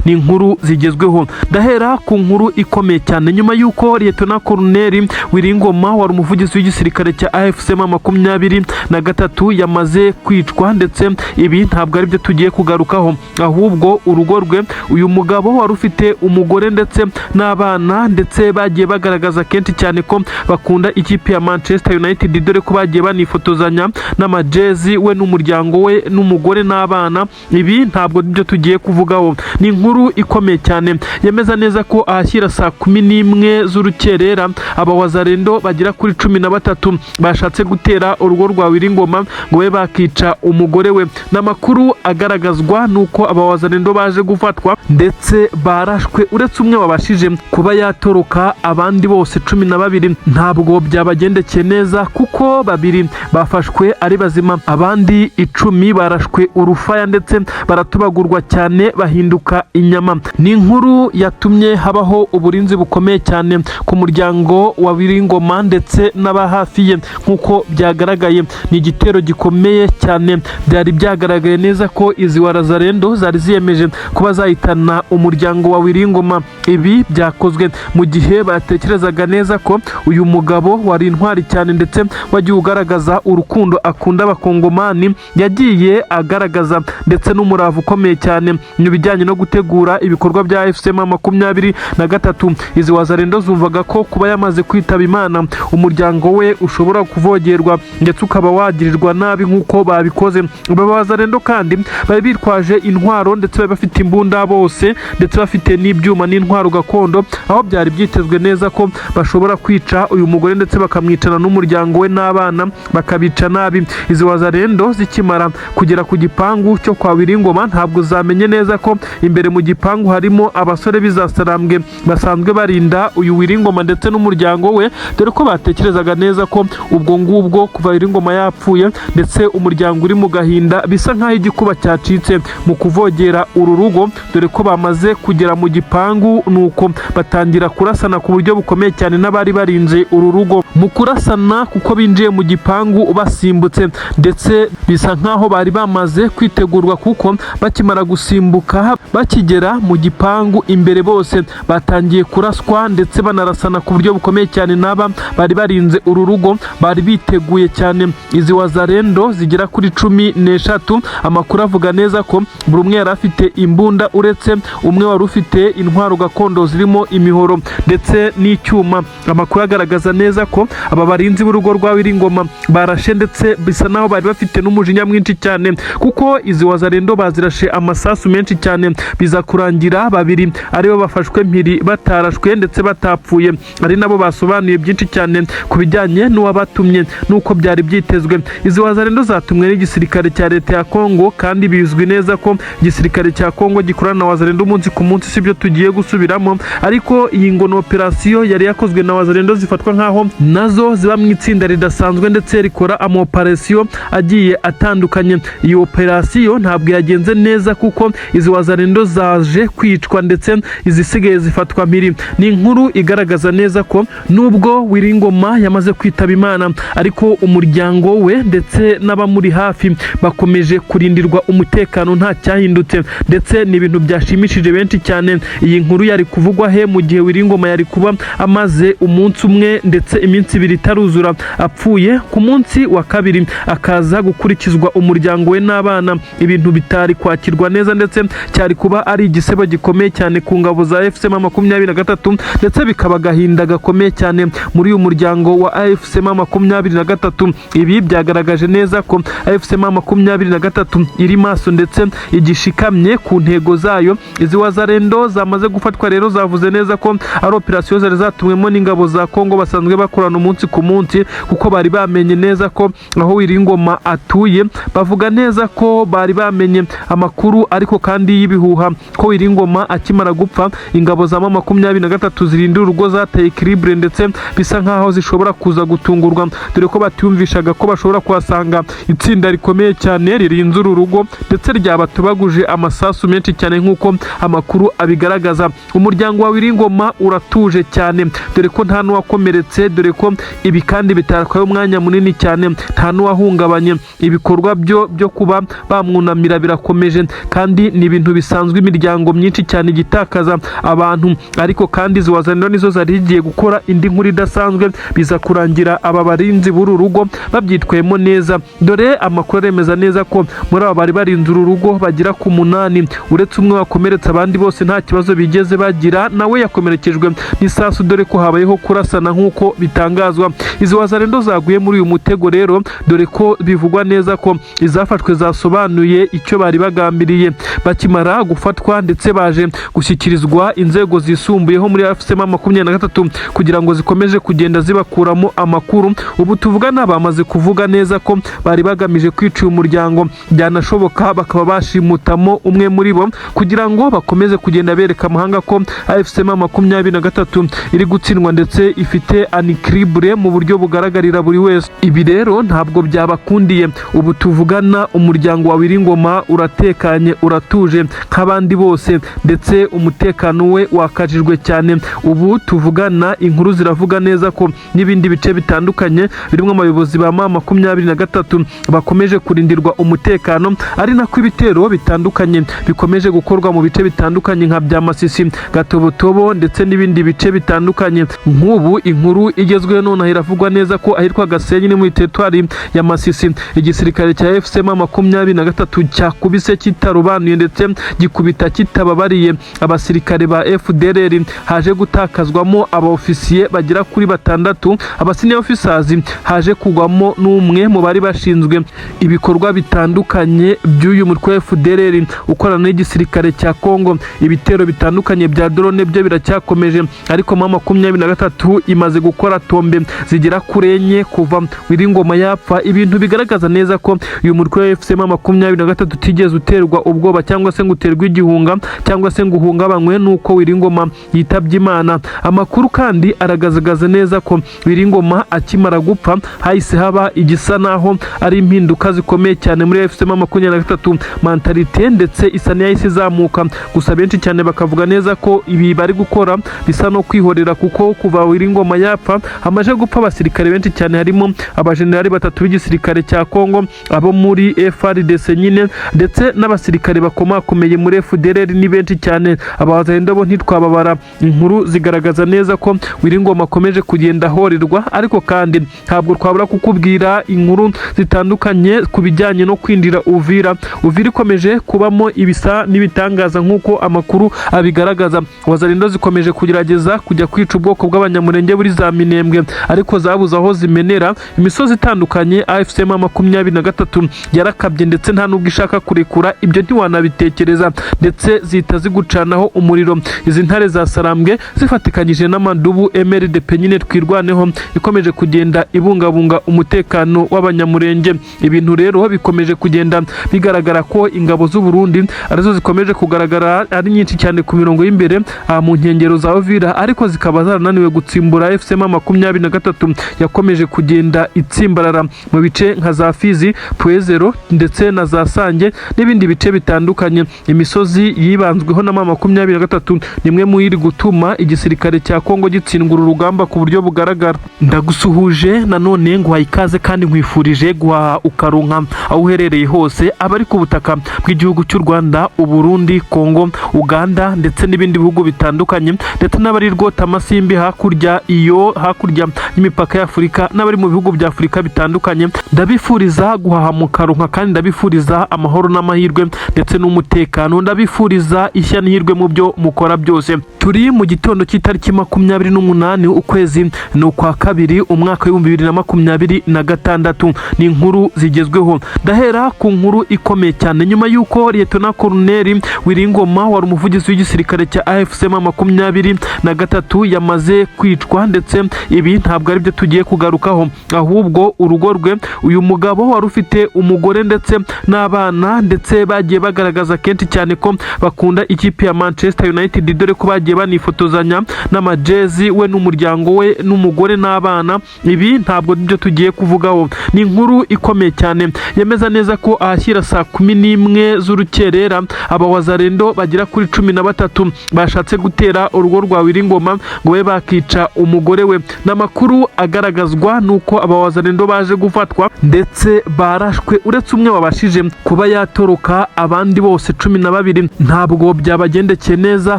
Ni inkuru zigezweho. Ndahera ku nkuru ikomeye cyane nyuma y'uko Lieutenant Colonel Wiringoma wari umuvugizi w'igisirikare cya AFC-23 yamaze kwicwa, ndetse ibi ntabwo ari byo tugiye kugarukaho, ahubwo urugo rwe, uyu mugabo wari ufite umugore ndetse n'abana, ndetse bagiye bagaragaza kenshi cyane ko bakunda ikipe ya Manchester United, dore ko bagiye banifotozanya n'amajezi we n'umuryango we n'umugore n'abana. Ibi ntabwo byo tugiye kuvugaho. Ni inkuru ikomeye cyane yemeza neza ko ahashyira saa 11 z'urukerera abawazarendo bagira kuri 13 bashatse gutera urugo rwa Wiringoma ngo be bakica umugore we. N'amakuru agaragazwa nuko abawazarendo baje gufatwa ndetse barashwe, uretse umwe wabashije kuba yatoroka. Abandi bose 12 ntabwo byabagendekeye neza kuko 2 bafashwe ari bazima, abandi 10 barashwe urufaya ndetse baratubagurwa cyane bahinduka inyama. Ni inkuru yatumye habaho uburinzi bukomeye cyane ku muryango wa Wiringoma ndetse n'abahafi ye nk'uko byagaragaye. Ni igitero gikomeye cyane, byari byagaragaye neza ko izi warazarendo zari ziyemeje kuba zahitana umuryango wa Wiringoma. Ibi byakozwe mu gihe batekerezaga neza ko uyu mugabo wari intwari cyane ndetse wagiye ugaragaza urukundo akunda abakongomani, yagiye agaragaza ndetse n'umurava ukomeye cyane mu bijyanye no gutegura ibikorwa bya FCM23. Izi wazarendo zumvaga ko kuba yamaze kwitaba Imana umuryango we ushobora kuvogerwa ndetse ukaba wagirirwa nabi nk'uko babikoze. Aba wazarendo kandi bari bitwaje intwaro ndetse bari bafite imbunda bose ndetse bafite n'ibyuma n'intwaro gakondo, aho byari byitezwe neza ko bashobora kwica uyu mugore ndetse bakamwicana n'umuryango we n'abana bakabica nabi. Izi wazarendo zikimara kugera ku gipangu cyo kwa Wiringoma ntabwo zamenye neza ko imbere mu gipangu harimo abasore bizasarambwe basanzwe barinda uyu Wiringoma ndetse n'umuryango we, dore ko batekerezaga neza ko ubwo ngubwo kuva Wiringoma yapfuye ndetse umuryango uri mu gahinda, bisa nk'aho igikuba cyacitse mu kuvogera uru rugo, dore ko bamaze kugera mu gipangu nuko batangira kurasana ku buryo bukomeye cyane n'abari barinze uru rugo. Mu kurasana kuko binjiye mu gipangu basimbutse ndetse bisa nk'aho bari bamaze kwitegurwa, kuko bakimara gusimbuka bakigera mu gipangu imbere bose batangiye kuraswa ndetse banarasana ku buryo bukomeye cyane. N'aba bari barinze uru rugo bari biteguye cyane. Izi wazarendo zigera kuri 13, amakuru avuga neza ko buri umwe yari afite imbunda uretse umwe wari ufite intwaro gakondo zirimo imihoro ndetse n'icyuma. Amakuru agaragaza neza ko aba barinzi b'urugo rwa Wiringoma barashe ndetse bisa naho bari bafite n'umujinya mwinshi cyane, kuko izi wazarendo bazirashe amasasu menshi cyane, biza kurangira 2 aribo bafashwe mpiri batarashwe ndetse batapfuye. Ari nabo basobanuye byinshi cyane ku bijyanye n'uwabatumye nuko byari byitezwe. Izi wazarendo zatumwe n'igisirikare cya leta ya Kongo, kandi bizwi neza ko igisirikare cya Kongo gikorana na wazarendo umunsi ku munsi, sibyo tugiye gusubiramo. Ariko iyi ngo operation yari yakozwe na wazarendo zifatwa nkaho nazo ziba mu itsinda ridasanzwe ndetse rikora operation agiye atandukanye. Iyi operation ntabwo yagenze neza kuko izi wazarendo zaje kwicwa ndetse izisigaye zifatwa mpiri. Ni inkuru igaragaza neza ko nubwo Wiringoma yamaze kwitaba Imana ariko umuryango we ndetse n'abamuri hafi bakomeje kurindirwa umutekano nta cyahindutse, ndetse ni ibintu byashimishije benshi cyane. Iyi nkuru yari kuvugwa he mu gihe Wiringoma yari kuba amaze umunsi umwe ndetse iminsi ibiri itaruzura apfuye, ku munsi wa kabiri akaza gukurikizwa umuryango we n'abana. Ibintu bitari kwakirwa neza ndetse cyari kuba ari igisebo gikomeye cyane ku ngabo za FCM 23 ndetse bikaba agahinda gakomeye cyane muri uyu muryango wa FCM 23. Ibi byagaragaje neza ko FCM 23 iri maso ndetse igishikamye ku ntego zayo. Izi wazarendo zamaze gufatwa rero zavuze neza ko ari operasiyo zari zatumwemo n'ingabo za Kongo basanzwe bakorana umunsi ku munsi, kuko bari bamenye neza ko aho Wiringoma atuye. Bavuga neza ko bari bamenye amakuru ariko kandi y'ibihuha ko Wiringoma akimara gupfa ingabo za 23 zirindira urugo zateye equilibre ndetse bisa nkaho zishobora kuza gutungurwa, dore ko batiyumvishaga ko bashobora kuhasanga itsinda rikomeye cyane ririnze uru rugo ndetse ryabatubaguje amasasu menshi cyane nk'uko amakuru abigaragaza. Umuryango wa Wiringoma uratuje cyane dore ko nta n'uwakomeretse, dore ko ibi kandi bitatwaye umwanya munini cyane, nta n'uwahungabanye. Ibikorwa byo kuba bamwunamira birakomeje kandi ni ibintu bisanzwe imiryango myinshi cyane igitakaza abantu, ariko kandi ziwazaniro nizo zari zigiye gukora indi nkuru idasanzwe, biza kurangira aba barinzi b'uru rugo babyitwayemo neza. Dore amakuru aremeza neza ko muri aba bari barinze uru rugo bagira ku 8, uretse umwe wakomeretse abandi bose nta kibazo bigeze bagira, nawe yakomerekejwe n'isasu dore ko habayeho kurasana nk'uko bitangazwa. Izi wazarendo zaguye muri uyu mutego rero, dore ko bivugwa neza ko izafashwe zasobanuye icyo bari bagambiriye. Bakimara gufatwa ndetse baje gushyikirizwa inzego zisumbuyeho muri FCM 23 kugira ngo zikomeje kugenda zibakuramo amakuru. Ubu tuvugana bamaze kuvuga neza ko bari bagamije kwica umuryango, byanashoboka bakaba bashimutamo umwe muri bo kugira ngo bakomeze kugenda bereka amahanga ko FCM 23 iri gutsindwa ndetse ifite anikribre mu buryo bugaragarira buri wese. Ibi rero ntabwo byabakundiye. Ubu tuvugana umuryango wa Wiringoma uratekanye, uratuje nk'abandi bose ndetse umutekano we wakajijwe cyane. Ubu tuvugana inkuru ziravuga neza ko n'ibindi bice bitandukanye birimo abayobozi ba 23 bakomeje kurindirwa umutekano, ari nako ibitero bitandukanye bikomeje gukorwa mu bice bitandukanye nka bya Masisi, Gatobotobo ndetse n'ibindi bice bitandukanye. Nk'ubu inkuru igezweho none iravugwa neza ko ahitwa Gasenyi ni mu teritwari ya Masisi igisirikare cya FCM 23 cyakubise kitarobanuye ndetse gikubita kitababariye abasirikare ba FDLR. Haje gutakazwamo abaofisiye bagera kuri 6, abasenior officers haje kugwamo n'umwe mu bari bashinzwe ibikorwa bitandukanye by'uyu mutwe FDLR ukorana n'igisirikare cya Kongo. Ibitero bitandukanye bya drone byo biracyakomeje, ariko 23 imaze gukora tombe zigera kuri 4 kuva Wiringoma yapfa. Ibintu bigaragaza neza ko uyu mutwe wa FCM 23 utigeze uterwa ubwoba cyangwa se ngo uterwe igihunga cyangwa se ngo uhungabanywe nuko Wiringoma yitabye Imana. Amakuru kandi aragazagaza neza ko Wiringoma akimara gupfa hahise haba igisa naho ari impinduka zikomeye cyane muri FCM 23, mentalite ndetse isa n'yahise izamuka. Gusa benshi cyane bakavuga neza ko ibi bari gukora bisa no kwihorera, kuko kuva Wiringoma yapfa hamaje gupfa abasirikare benshi cyane, harimo abajenerali 3 b'igisirikare cya Kongo, abo muri FARDC nyine ndetse n'abasirikare bakomakomeye muri FDLR ni benshi cyane. Abazenda bo ntitwababara. Inkuru zigaragaza neza ko Wiringoma akomeje kugenda horerwa, ariko kandi ntabwo twabura kukubwira inkuru zitandukanye ku bijyanye no kwindira Uvira. Uvira ikomeje kubamo ibisa n'ibitangaza nk'uko amakuru abigaragaza. Wazarendo zikomeje kugerageza kujya kwica ubwoko bw'abanyamurenge buri za Minembwe, ariko zabuze aho zimenera. Imisozi itandukanye AFCM 23 yarakabye ndetse nta nubwo ishaka kurekura ibyo ntiwanabitekereza, ndetse zita zigucanaho umuriro. Izi ntare za Sarambwe zifatikanyije n'amadubu MRDP nyine twirwaneho ikomeje kugenda ibungabunga umutekano w'abanyamurenge. Ibintu rero bikomeje kugenda bigaragara ko ingabo z'u Burundi arizo zikomeje kugaragara ari nyinshi cyane ku mirongo y'imbere mu nkengero za Uvira, ariko zikaba zarananiwe gutsimbura FCM 23 yakomeje kugenda itsimbarara mu bice nka za Fizi, Puezero ndetse na za Sange n'ibindi bice bitandukanye. Imisozi misozi yibanzweho na M23 nimwe mu iri gutuma igisirikare cya Kongo gitsindwa uru rugamba ku buryo bugaragara. Ndagusuhuje nanone nguhaye ikaze kandi nkwifurije guha ukaronka aho uherereye hose, abari ku butaka bw'igihugu cy'u Rwanda, Uburundi, Kongo, Uganda ndetse n'ibindi bihugu bitandukanye, ndetse n'abari rwota amasimbi hakurya y'imipaka ya Afurika n'abari mu bihugu bya Afurika bitandukanye. Ndabifuriza guhaha mu karonka kandi ndabifuriza amahoro n'amahirwe ndetse n'umutekano. Ndabifuriza ishya n'ihirwe mu byo mukora byose. Turi mu gitondo cy'itariki 28 ukwezi ni ukwa kabiri umwaka wa 2026. Ni inkuru zigezweho. Ndahera ku nkuru ikomeye cyane nyuma y'uko Lieutenant Colonel Wiringoma wari umuvugizi w'igisirikare cya AFC M23 yamaze kwicwa, ndetse ibi ntabwo ari byo tugiye kugarukaho, ahubwo urugo rwe, uyu mugabo wari ufite umugore ndetse n'abana, ndetse bagiye bagaragaza kenshi cyane ko bakunda ikipe ya Manchester United, dore ko bagiye banifotozanya n'amajezi we n'umuryango we n'umugore n'abana. Ibi ntabwo byo tugiye kuvugaho. Ni inkuru ikomeye cyane yemeza neza ko ahashyira saa 11 z'urukerera abawazarendo bagera kuri 13 bashatse gutera urugo rwa Wiringoma ngo we bakica umugore we. N'amakuru agaragazwa nuko abawazarendo baje gufatwa ndetse barashwe, uretse umwe wabashije kuba yatoroka, abandi bose 12 ntabwo byabagendekeye neza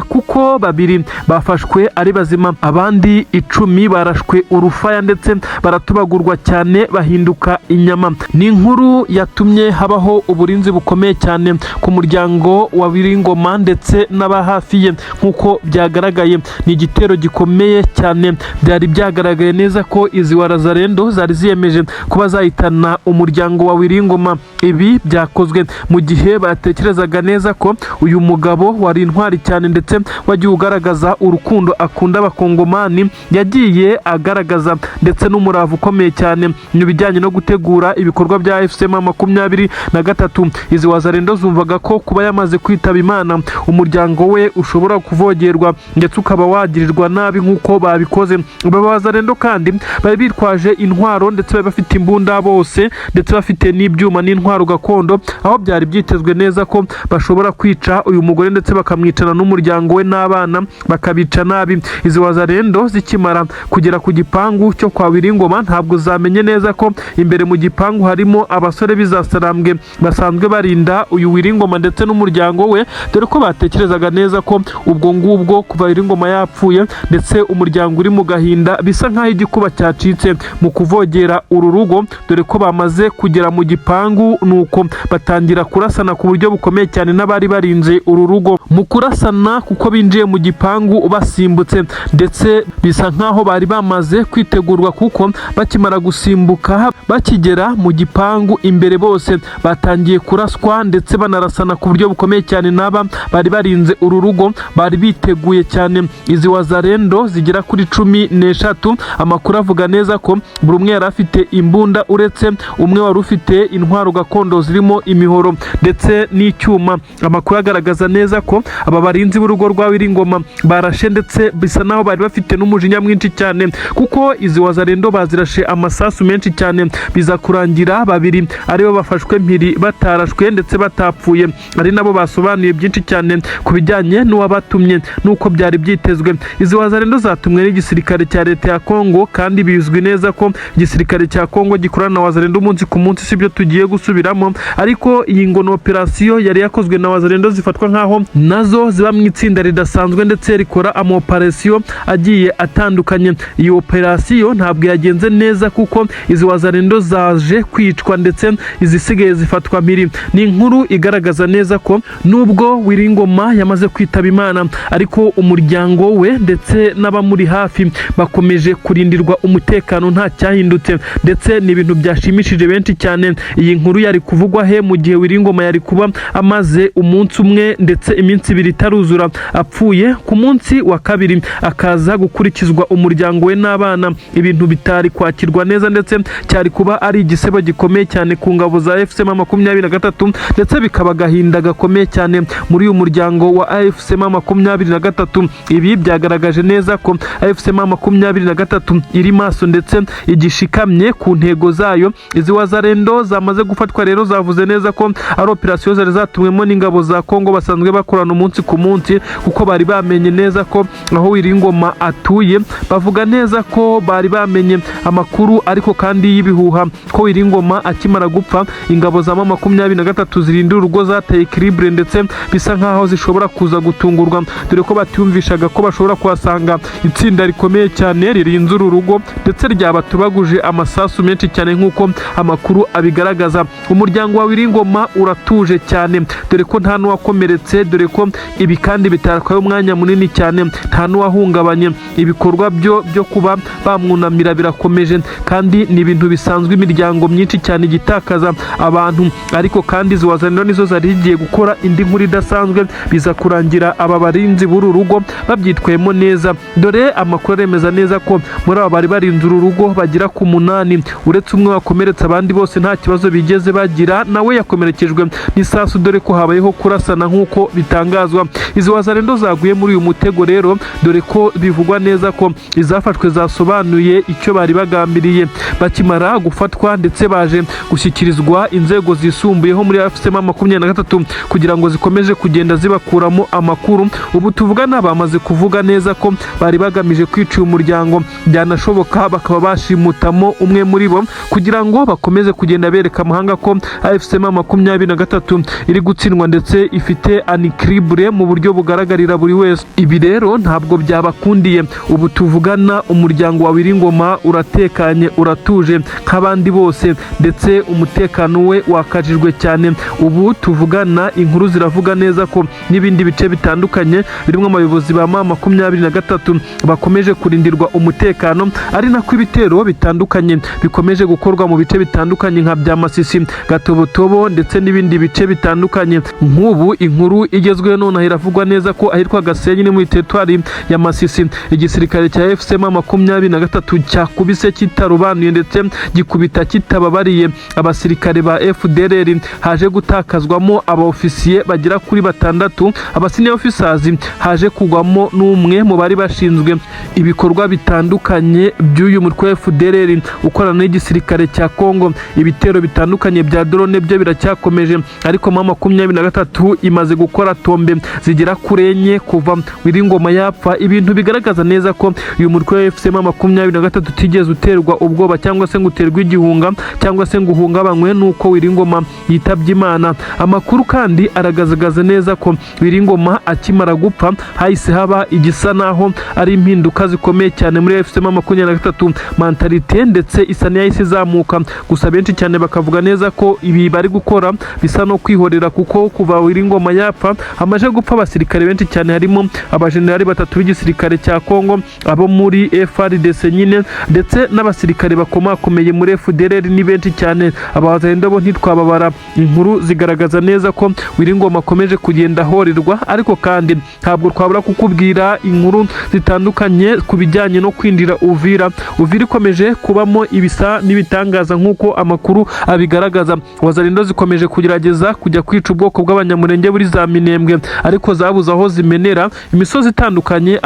kuko babiri bafashwe ari bazima, abandi 10 barashwe urufaya ndetse baratubagurwa cyane bahinduka inyama. Ni inkuru yatumye habaho uburinzi bukomeye cyane ku muryango wa Wiringoma ndetse n'abahafi ye. Nk'uko byagaragaye ni igitero gikomeye cyane, byari byagaragaye neza ko izi warazarendo zari ziyemeje kuba zahitana umuryango wa Wiringoma. Ibi byakozwe mu gihe batekerezaga neza ko uyu mugabo wari intwari cyane ndetse wagiye ugaragaza urukundo akunda abakongomani, yagiye agaragaza ndetse n'umurava ukomeye cyane mu bijyanye no gutegura ibikorwa bya AFC M23. Izi wazarendo zumvaga ko kuba yamaze kwitaba Imana umuryango we ushobora kuvogerwa ndetse ukaba wagirirwa nabi nk'uko babikoze. Aba wazarendo kandi bari bitwaje intwaro ndetse bari bafite imbunda bose, ndetse bafite n'ibyuma n'intwaro gakondo, aho byari byitezwe neza ko bashobora kwica uyu mugore ndetse bakamwicana n'umuryango we n'abana bakabica nabi. Izi wazarendo zikimara kugera ku gipangu cyo kwa Wiringoma ntabwo zamenye neza ko imbere mu gipangu harimo abasore bizasarambwe basanzwe barinda uyu Wiringoma ndetse n'umuryango we, dore ko batekerezaga neza ko ubwo ngubwo kuva Wiringoma yapfuye ndetse umuryango uri mu gahinda, bisa nk'aho igikuba cyacitse mu kuvogera uru rugo, dore ko bamaze kugera mu gipangu nuko batangira kurasana ku buryo bukomeye cyane n'abari barinze uru rugo. Mu kurasana kuko binjiye mu gipangu basimbutse, ndetse bisa nk'aho bari bamaze kwitegurwa kuko bakimara gusimbuka bakigera mu gipangu imbere bose batangiye kuraswa ndetse banarasana ku buryo bukomeye cyane. N'aba bari barinze uru rugo bari biteguye cyane. Izi wazarendo zigera kuri 13, amakuru avuga neza ko buri umwe yari afite imbunda uretse umwe wari ufite intwaro gakondo zirimo imihoro ndetse n'icyuma. Amakuru agaragaza neza ko aba barinzi b'urugo rwa Wiringoma barashe, ndetse bisa naho bari bafite n'umujinya mwinshi cyane kuko izi wazarendo bazirashe amasasu menshi cyane, biza kurangira babiri aribo bafashwe mpiri batarashwe ndetse batapfuye, ari nabo basobanuye byinshi cyane ku bijyanye n'uwabatumye nuko byari byitezwe. Izi wazarendo zatumwe n'igisirikare cya leta ya Kongo, kandi bizwi neza ko igisirikare cya Kongo gikorana na wazarendo umunsi ku munsi, sibyo tugiye gusubiramo, ariko iyi ngo operasiyo yari yakozwe na wazarendo zifatwa nkaho nazo ziba mu itsinda ridasanzwe ndetse rikora operasiyo agiye atandukanye. Iyi operasiyo ntabwo yagenze neza kuko izi wazarendo zaje kwicwa ndetse izisigaye zifatwa mpiri. Ni inkuru igaragaza neza ko nubwo Wiringoma yamaze kwitaba Imana, ariko umuryango we ndetse n'abamuri hafi bakomeje kurindirwa umutekano nta cyahindutse, ndetse ni ibintu byashimishije benshi cyane. Iyi nkuru yari kuvugwa he mu gihe Wiringoma yari kuba amaze umunsi umwe ndetse iminsi 2 itaruzura apfuye, ku munsi wa kabiri akaza gukurikizwa umuryango we n'abana. Ibintu bitari kwakirwa neza ndetse cyari kuba ari igisebo gikomeye cyane ku ngabo za AFC M23, ndetse bikaba gahinda gakomeye cyane muri uyu muryango wa AFC M23. Ibi byagaragaje neza ko AFC M23 iri maso ndetse igishikamye ku ntego zayo. Izi wazarendo zamaze gufatwa rero zavuze neza ko ari operasiyo zari zatumwemo n'ingabo za za Kongo basanzwe bakorana umunsi ku munsi kuko bari bamenye neza ko aho Wiringoma atuye, bavuga neza ko bari bamenye amakuru ariko kandi y'ibihuha ko Wiringoma akimara gupfa ingabo za M23 zirindira urugo zateye Equilibre ndetse bisa nkaho zishobora kuza gutungurwa, dore ko batiyumvishaga ko bashobora kuhasanga itsinda rikomeye cyane ririnze uru rugo ndetse ryabatubaguje amasasu menshi cyane nk'uko amakuru abigaragaza. Umuryango wa Wiringoma uratuje cyane dore ko nta n'uwakomeretse, dore ko ibi kandi bitarakwaye umwanya munini cyane, nta n'uwahungabanye. Ibikorwa byo kuba bamwunamira birakomeje kandi ni ibintu bisanzwe, imiryango myinshi cyane igitakaza abantu, ariko kandi Wazalendo nizo zari zigiye gukora indi nkuru idasanzwe, biza kurangira aba barinzi b'uru rugo babyitwayemo neza. Dore amakuru aremeza neza ko muri aba bari barinze uru rugo bagira ku 8, uretse umwe wakomeretse abandi bose nta kibazo bigeze bagira, nawe yakomerekejwe n'isasu dore ko habayeho kurasana nk'uko bitangazwa. Izi Wazalendo zaguye muri uyu mutego rero, dore ko bivugwa neza ko izafashwe zasobanuye icyo bari bagambiriye bakimara gufatwa, ndetse baje gushyikirizwa inzego zisumbuyeho muri FCM23 kugira ngo zikomeje kugenda zibakuramo amakuru. Ubu tuvugana bamaze kuvuga neza ko bari bagamije kwica umuryango, byanashoboka bakaba bashimutamo umwe muri bo kugira ngo bakomeze kugenda bereka amahanga ko FCM23 iri gutsindwa ndetse ifite Equilibre mu buryo bugaragarira buri wese. Ibi rero ntabwo byabakundiye. Ubu tuvugana umuryango wa Wiringoma uratekanye, uratuje nk'abandi bose ndetse umutekano we wakajijwe cyane. Ubu tuvugana inkuru ziravuga neza ko n'ibindi bice bitandukanye birimo abayobozi ba M23 bakomeje kurindirwa umutekano, ari nako ibitero bitandukanye bikomeje gukorwa mu bice bitandukanye nka bya Masisi, Gatobotobo ndetse n'ibindi bice bitandukanye. Nk'ubu inkuru igezweho none iravugwa neza ko ahitwa Gasenyi ni muri teritwari ya Masisi igisirikare cya FCM23 cyakubise kitarobanuye ndetse gikubita kitababariye abasirikare ba FDLR. Haje gutakazwamo abaofisiye bagera kuri 6, abasenior officers haje kugwamo n'umwe mu bari bashinzwe ibikorwa bitandukanye by'uyu mutwe wa FDLR ukorana n'igisirikare cya Kongo. Ibitero bitandukanye bya drone byo biracyakomeje, ariko M23 imaze gukora tombe zigera kuri 4 kuva Wiringoma yapfa, ibintu bigaragaza neza ko uyu mutwe wa FCM23 utigeze uterwa ubwoba cyangwa se ngo uterwe igihunga cyangwa se ngo uhungabanywe nuko Wiringoma yitabye Imana. Amakuru kandi aragazagaza neza ko Wiringoma akimara gupfa hahise haba igisa naho ari impinduka zikomeye cyane muri FCM23 mentalite ndetse isa n'yahise izamuka. Gusa benshi cyane bakavuga neza ko ibi bari gukora bisa no kwihorera, kuko kuva Wiringoma yapfa hamaje gupfa abasirikare benshi cyane, harimo abajenerali 3 b'igisirikare cya Kongo, abo muri FARDC nyine ndetse n'abasirikare bakomakomeye muri FDLR ni benshi cyane. Abazalendo bo ntitwababara. Inkuru zigaragaza neza ko Wiringoma akomeje kugenda horerwa, ariko kandi ntabwo twabura kukubwira inkuru zitandukanye ku bijyanye no kwinjira Uvira. Uvira ikomeje kubamo ibisa n'ibitangaza nk'uko amakuru abigaragaza. Wazalendo zikomeje kugerageza kujya kwica ubwoko bw'abanyamurenge buri za Minembwe, ariko zabuze aho zimenera. Imisozi itandukanye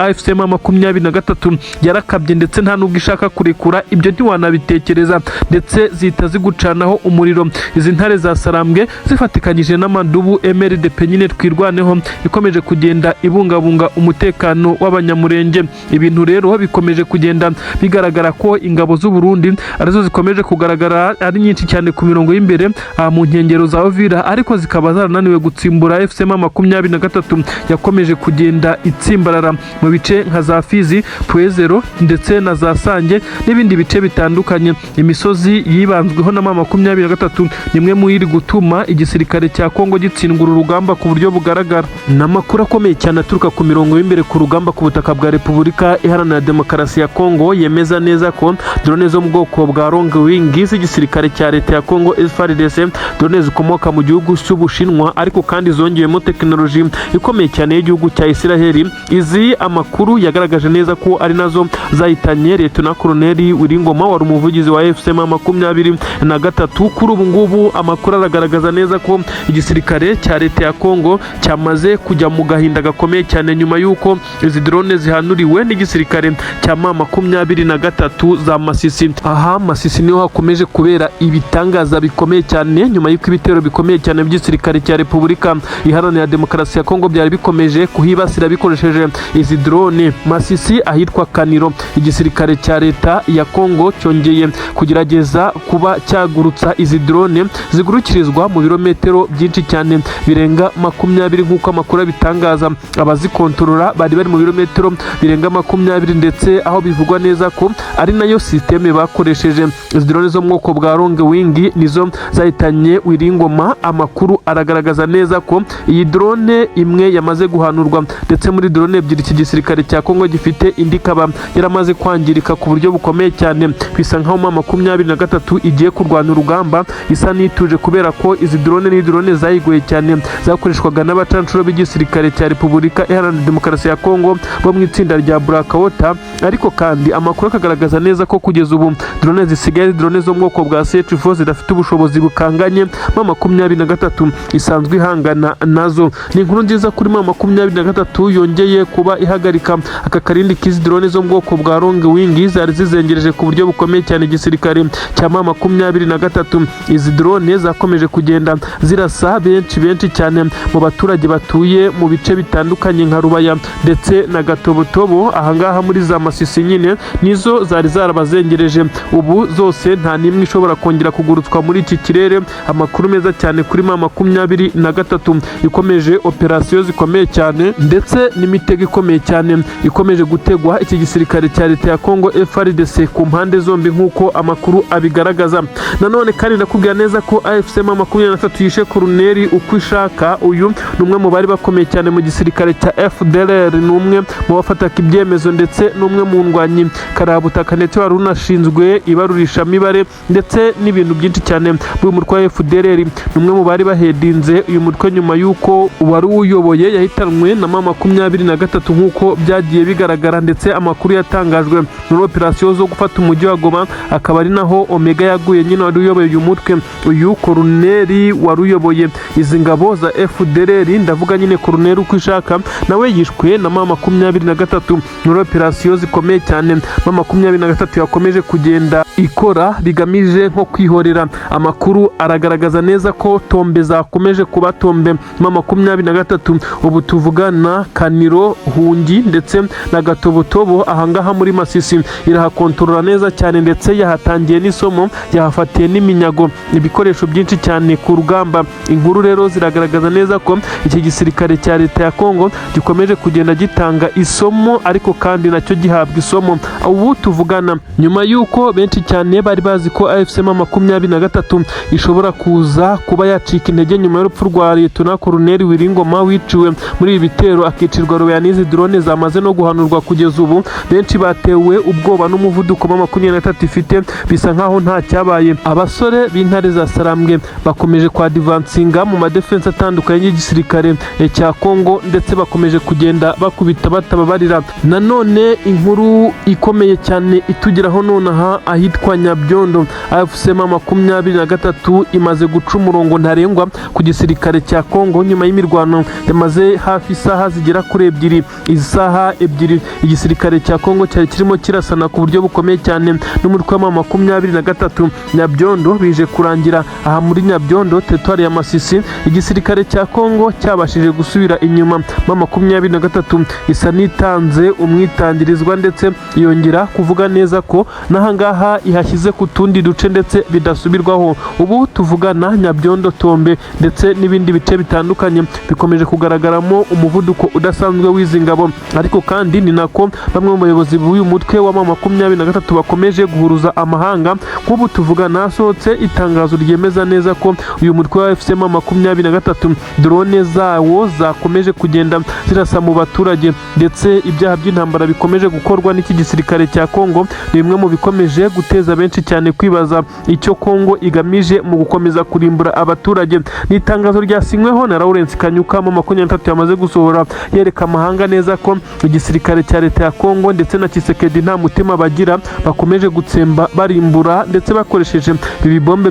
FCM23 yarakabye ndetse nta nubwo ishaka kurekura, ibyo ntiwanabitekereza, ndetse zihita zigucanaho umuriro. Izi ntare za Sarambwe zifatikanyije n'amadubu MRDP nyine twirwaneho ikomeje kugenda ibungabunga umutekano w'abanyamurenge. Ibintu rero bikomeje kugenda bigaragara ko ingabo z'u Burundi arizo zikomeje kugaragara ari nyinshi cyane ku mirongo y'imbere mu nkengero za Uvira, ariko zikaba zarananiwe gutsimbura FCM23 yakomeje kugenda itsimbarara mu bice nka za Fizi, Pwezero ndetse na za Sange n'ibindi bice bitandukanye. Imisozi yibanzweho na M23 nimwe mu iri gutuma igisirikare cya Kongo gitsindura urugamba ku buryo bugaragara. Namakuru akomeye cyane aturuka ku mirongo y'imbere ku rugamba ku butaka bwa Repubulika Iharanira Demokarasi ya Kongo yemeza neza ko drone zo mu bwoko bwa Long Wing z'igisirikare cya leta ya Kongo FARDC, drone zikomoka mu gihugu cy'Ubushinwa ariko kandi zongewemo tekinoloji ikomeye cyane y'igihugu cya Israel. Izi amakuru yagaragaje neza ko ari nazo zahitanye Lieutenant Colonel Wiringoma wari umuvugizi wa FCM23. Kuri ubu ngubu amakuru aragaragaza neza ko igisirikare cya leta ya Kongo cyamaze kujya mu gahinda gakomeye cyane nyuma y'uko izi drone zihanuriwe n'igisirikare cya M23 zamaze Masisi. Aha Masisi niho hakomeje kubera ibitangaza bikomeye cyane nyuma y'uko ibitero bikomeye cyane by'igisirikare cya Repubulika Iharanira Demokarasi ya Kongo byari bikomeje kuhibasira bikoresheje izi drone. Masisi ahitwa Kaniro, igisirikare cya leta ya Kongo cyongeye kugerageza kuba cyagurutsa izi drone zigurukirizwa mu birometero byinshi cyane birenga 20 nk'uko amakuru bitangaza. Abazikontorora bari mu birometero birenga 20 ndetse aho bivugwa neza ko ari nayo systeme bakoresheje. Izi drone zo mu bwoko bwa Long Wing nizo zahitanye Wiringoma. Amakuru aragaragaza neza ko iyi drone imwe yamaze guhanurwa ndetse muri drone ebyiri iki gisirikare cya Kongo gifite indi kaba yaramaze kwangirika ku buryo bukomeye cyane. Bisa nkaho mu 23 igiye kurwana urugamba isa nituje kubera ko izi drone ni drone zayigoye cyane zakoreshwaga n'abacancuro b'igisirikare cya Repubulika Iharanira Demokarasi ya Kongo bo mu itsinda rya Blackwater. Ariko kandi amakuru akagaragaza neza ko kugeza ubu drone zisigaye drone zo mu bwoko bwa C4 zidafite ubushobozi bukanganye mu 23 isanzwe ihangana nazo. Ni inkuru nziza kuri mu 23 yongeye kuba ihagarika aka karindi k'izi drone zo mu bwoko bwa Long Wing zari zizengereje ku buryo bukomeye cyane igisirikare cya 23. Izi drone zakomeje kugenda zirasa benshi cyane mu baturage batuye mu bice bitandukanye nka Rubaya ndetse na Gatobotobo. Ahangaha muri za Masisi nyine nizo zari zarabazengereje. Ubu zose nta nimwe ishobora kongera kugurutswa muri iki kirere. Amakuru meza cyane kuri 23 ikomeje operasiyo zikomeye cyane ndetse n'imitego ikomeye cyane ikomeje gutegwa iki gisirikare cya leta ya Kongo FARDC ku mpande zombi nk'uko amakuru abigaragaza. Nanone kandi ndakubwira neza ko AFC 23 yishe Colonel Ukwishaka. Uyu ni umwe mu bari bakomeye cyane mu gisirikare cya FDLR, ni umwe mu bafataga ibyemezo ndetse n'umwe mu ndwanyi karabutaka ndetse wari unashinzwe ibarurisha mibare ndetse n'ibintu byinshi cyane mu mutwe wa FDLR. Ni umwe mu bari bahedinze uyu mutwe nyuma y'uko wari uyoboye yahitanwe na 23 nk'uko byagiye bigaragara ndetse amakuru yatangajwe muri operasiyo zo gufata umujyi wa Goma. Akaba ari naho Omega yaguye nyine wari uyoboye uyu mutwe. Uyu Colonel wari uyoboye izi ngabo za FDLR, ndavuga nyine Colonel Ukwishaka, nawe yishwe na 23 muri operasiyo zikomeye cyane 23 yakomeje kugenda ikora bigamije nko kwihorera. Amakuru aragaragaza neza ko tombe zakomeje kuba tombe 23. Ubu tuvugana Kaniro, Hungi ndetse na Gatobotobo ahangaha muri Masisi irahakontorora neza cyane ndetse yahatangiye n'isomo, yahafatiye n'iminyago, ibikoresho byinshi cyane ku rugamba. Inkuru rero ziragaragaza neza ko iki gisirikare cya leta ya Kongo gikomeje kugenda gitanga isomo ariko kandi nacyo gihabwa isomo. Ubu tuvugana nyuma y'uko benshi cyane bari bazi ko AFC 23 ishobora kuza kuba yacika intege nyuma y'urupfu rwa Lieutenant Colonel Wiringoma wiciwe muri ibi bitero akicirwa Rubaya n'izi drone zamaze no guhanurwa. Kugeza ubu benshi batewe ubwoba n'umuvuduko 23 ifite, bisa nkaho nta cyabaye. Abasore b'intare za Sarambwe bakomeje kwa advancinga mu madefense atandukanye y'igisirikare cya Kongo ndetse bakomeje kugenda bakubita batababarira. Nanone inkuru ikomeye cyane itugeraho nonaha ahitwa Nyabyondo. AFC 23 imaze guca umurongo ntarengwa ku gisirikare cya Kongo nyuma y'imirwano yamaze hafi isaha zigera kuri 2. Izi saha 2 igisirikare cya Kongo cyari kirimo kirasana ku buryo bukomeye cyane n'umutwe wa 23. Nyabyondo bije kurangira aha muri Nyabyondo teritwari ya Masisi igisirikare cya Kongo cyabashije gusubira inyuma. 23 isa nitanze umwitangirizwa ndetse yongera kuvuga neza ko nahangaha ihashyize ku tundi duce ndetse bidasubirwaho. Ubu tuvugana Nyabyondo, Tombe ndetse n'ibindi bice bitandukanye bikomeje kugaragaramo umuvuduko udasanzwe w'izi ngabo. Ariko kandi ni nako bamwe mu bayobozi b'uyu mutwe wa 23 bakomeje guhuruza amahanga. Nk'ubu tuvugana hasohotse itangazo ryemeza neza ko uyu mutwe wa AFC 23 drone zawo zakomeje kugenda zirasa mu baturage ndetse ibyaha by'intambara bikomeje gukorwa n'iki gisirikare cya Kongo. Ni bimwe mu bikomeje guteza benshi cyane kwibaza icyo Kongo igamije mu gukomeza kurimbura abaturage. Ni itangazo ryasinyweho na Lawrence Kanyuka mu 23 yamaze gusohora yereka amahanga neza ko igisirikare cya leta ya Kongo ndetse na Tshisekedi nta mutima bagira, bakomeje gutsemba barimbura ndetse bakoresheje ibibombe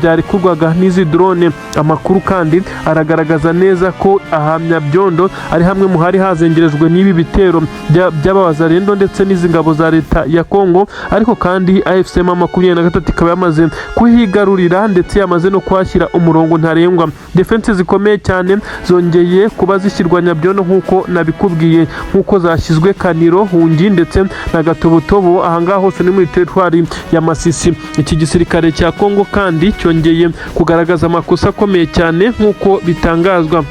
byarikurwaga n'izi drone. Amakuru kandi aragaragaza neza ko ahamya Byondo ari hamwe mu hari hazengerejwe n'ibi bitero by'abazarendo ndetse n'izi ngabo za leta ya Kongo ngabo, ariko kandi AFC M23 ikaba yamaze kuhigarurira ndetse yamaze no kwashyira umurongo ntarengwa. Defense zikomeye cyane zongeye kuba zishyirwa nyabyono nk'uko nabikubwiye, nk'uko zashyizwe Kaniro, Hungi ndetse na Gatobotobo. Ahangaha hose ni muri teritwari ya Masisi. Iki gisirikare cya Kongo kandi cyongeye kugaragaza amakosa akomeye cyane nk'uko bitangazwa.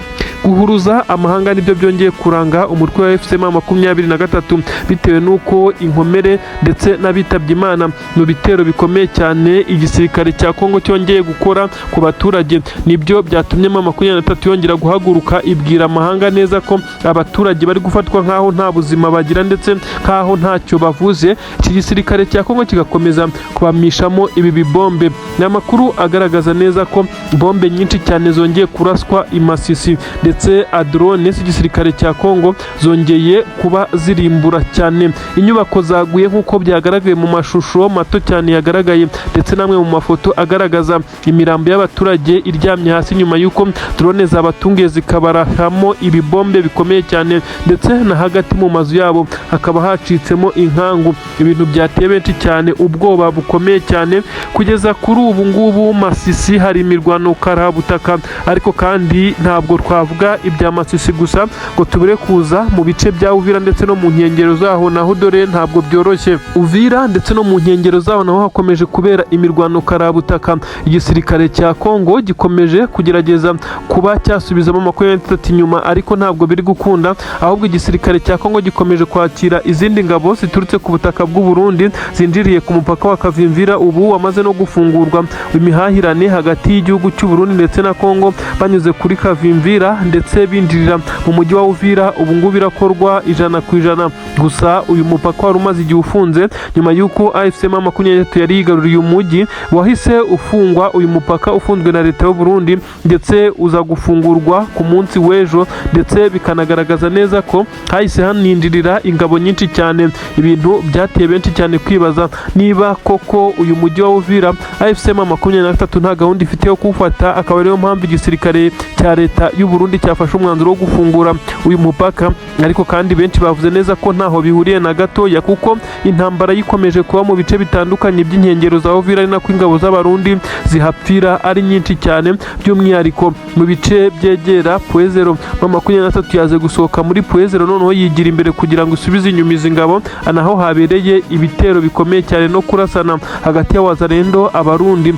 Guhuruza amahanga nibyo byongeye kuranga umutwe wa AFC M23 bitewe nuko inkomere ndetse n'abitabye Imana mu bitero bikomeye cyane igisirikare cya Kongo cyongeye gukora ku baturage. Nibyo byatumye M23 yongera guhaguruka ibwira amahanga neza ko abaturage bari gufatwa nkaho nta buzima bagira ndetse nkaho ntacyo bavuze. Iki gisirikare cya Kongo kigakomeza kubamishamo ibi bibombe. Ni amakuru agaragaza neza ko bombe nyinshi cyane zongeye kuraswa i Masisi ndetse drone z'igisirikare cya Kongo zongeye kuba zirimbura cyane. Inyubako zaguye nk'uko byagaragaye mu mashusho mato cyane yagaragaye ndetse namwe mu mafoto agaragaza imirambo y'abaturage iryamye hasi nyuma y'uko drone zabatungiye zikabarahamo ibibombe bikomeye cyane, ndetse na hagati mu mazu yabo hakaba hacitsemo inkangu. Ibintu byateye benshi cyane ubwoba bukomeye cyane. Kugeza kuri ubu ngubu Masisi hari imirwano karabutaka, ariko kandi ntabwo twavuga ibya Masisi gusa ngo tubure kuza mu bice bya Uvira ndetse no mu nkengero zaho, naho dore ntabwo byoroshye. Uvira ndetse no mu nkengero zaho naho hakomeje kubera imirwano karabutaka. Igisirikare cya Kongo gikomeje kugerageza kuba cyasubizamo M23 inyuma, ariko ntabwo biri gukunda. Ahubwo igisirikare cya Kongo gikomeje kwakira izindi ngabo ziturutse ku butaka bw'u Burundi zinjiriye ku mupaka wa Kavimvira. Ubu wamaze no gufungurwa imihahirane hagati y'igihugu cy'u Burundi ndetse na Kongo banyuze kuri Kavimvira ndetse binjirira mu mujyi wa Uvira. Ubu ngubu birakorwa 100%. Gusa uyu mupaka wari umaze igihe ufunze nyuma y'uko AFC M23 yari yigaruriye umujyi, wahise ufungwa. Uyu mupaka ufunzwe na leta y'u Burundi ndetse uza gufungurwa ku munsi w'ejo, ndetse bikanagaragaza neza ko hahise haninjirira ingabo nyinshi cyane. Ibintu byateye benshi cyane kwibaza niba koko uyu mujyi wa Uvira AFC M23 nta gahunda ifite yo kuwufata, akaba ariyo mpamvu igisirikare cya leta y'u Burundi cyafashe umwanzuro wo gufungura uyu mupaka. Ariko kandi benshi bavuze neza ko ntaho bihuriye na gatoya, kuko intambara yikomeje kuba mu bice bitandukanye by'inkengero za Uvira, ari nako ingabo z'abarundi zihapfira ari nyinshi cyane, by'umwihariko mu bice byegera Puezero. M23 yaze gusohoka muri Puezero noneho yigira imbere kugira ngo isubize inyuma izi ngabo, anaho habereye ibitero bikomeye cyane no kurasana hagati ya Wazalendo, abarundi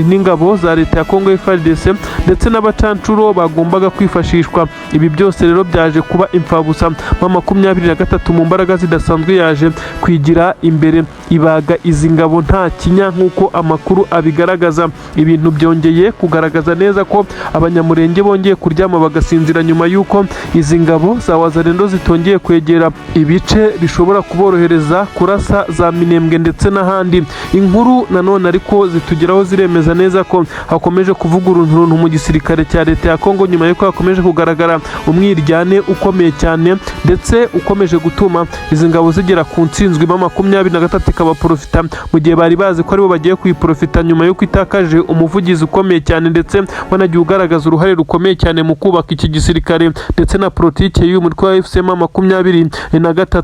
n'ingabo za leta ya Kongo FARDC ndetse n'abacancuro bagombaga kwifashishwa. Ibi byose rero byaje kuba imfabusa. M23 mu mbaraga zidasanzwe yaje kwigira imbere ibaga izi ngabo nta kinya nk'uko amakuru abigaragaza. Ibintu byongeye kugaragaza neza ko abanyamurenge bongeye kuryama bagasinzira nyuma y'uko izi ngabo za Wazalendo zitongeye kwegera ibice bishobora kuborohereza kurasa za Minembwe ndetse n'ahandi. Inkuru nanone ariko zitugeraho ziremeza neza ko hakomeje kuvuga urunturuntu mu gisirikare cya leta ya Kongo nyuma y'uko hakomeje kugaragara umwiryane ukomeye cyane ndetse ukomeje gutuma izi ngabo zigera ku ntsinzwi. M23 ikaba profita mu gihe bari bazi ko aribo bagiye kuyiprofita nyuma y'uko itakaje umuvugizi ukomeye cyane ndetse wanagiye ugaragaza uruhare rukomeye cyane mu kubaka iki gisirikare ndetse na politike y'uyu mutwe wa AFC M23.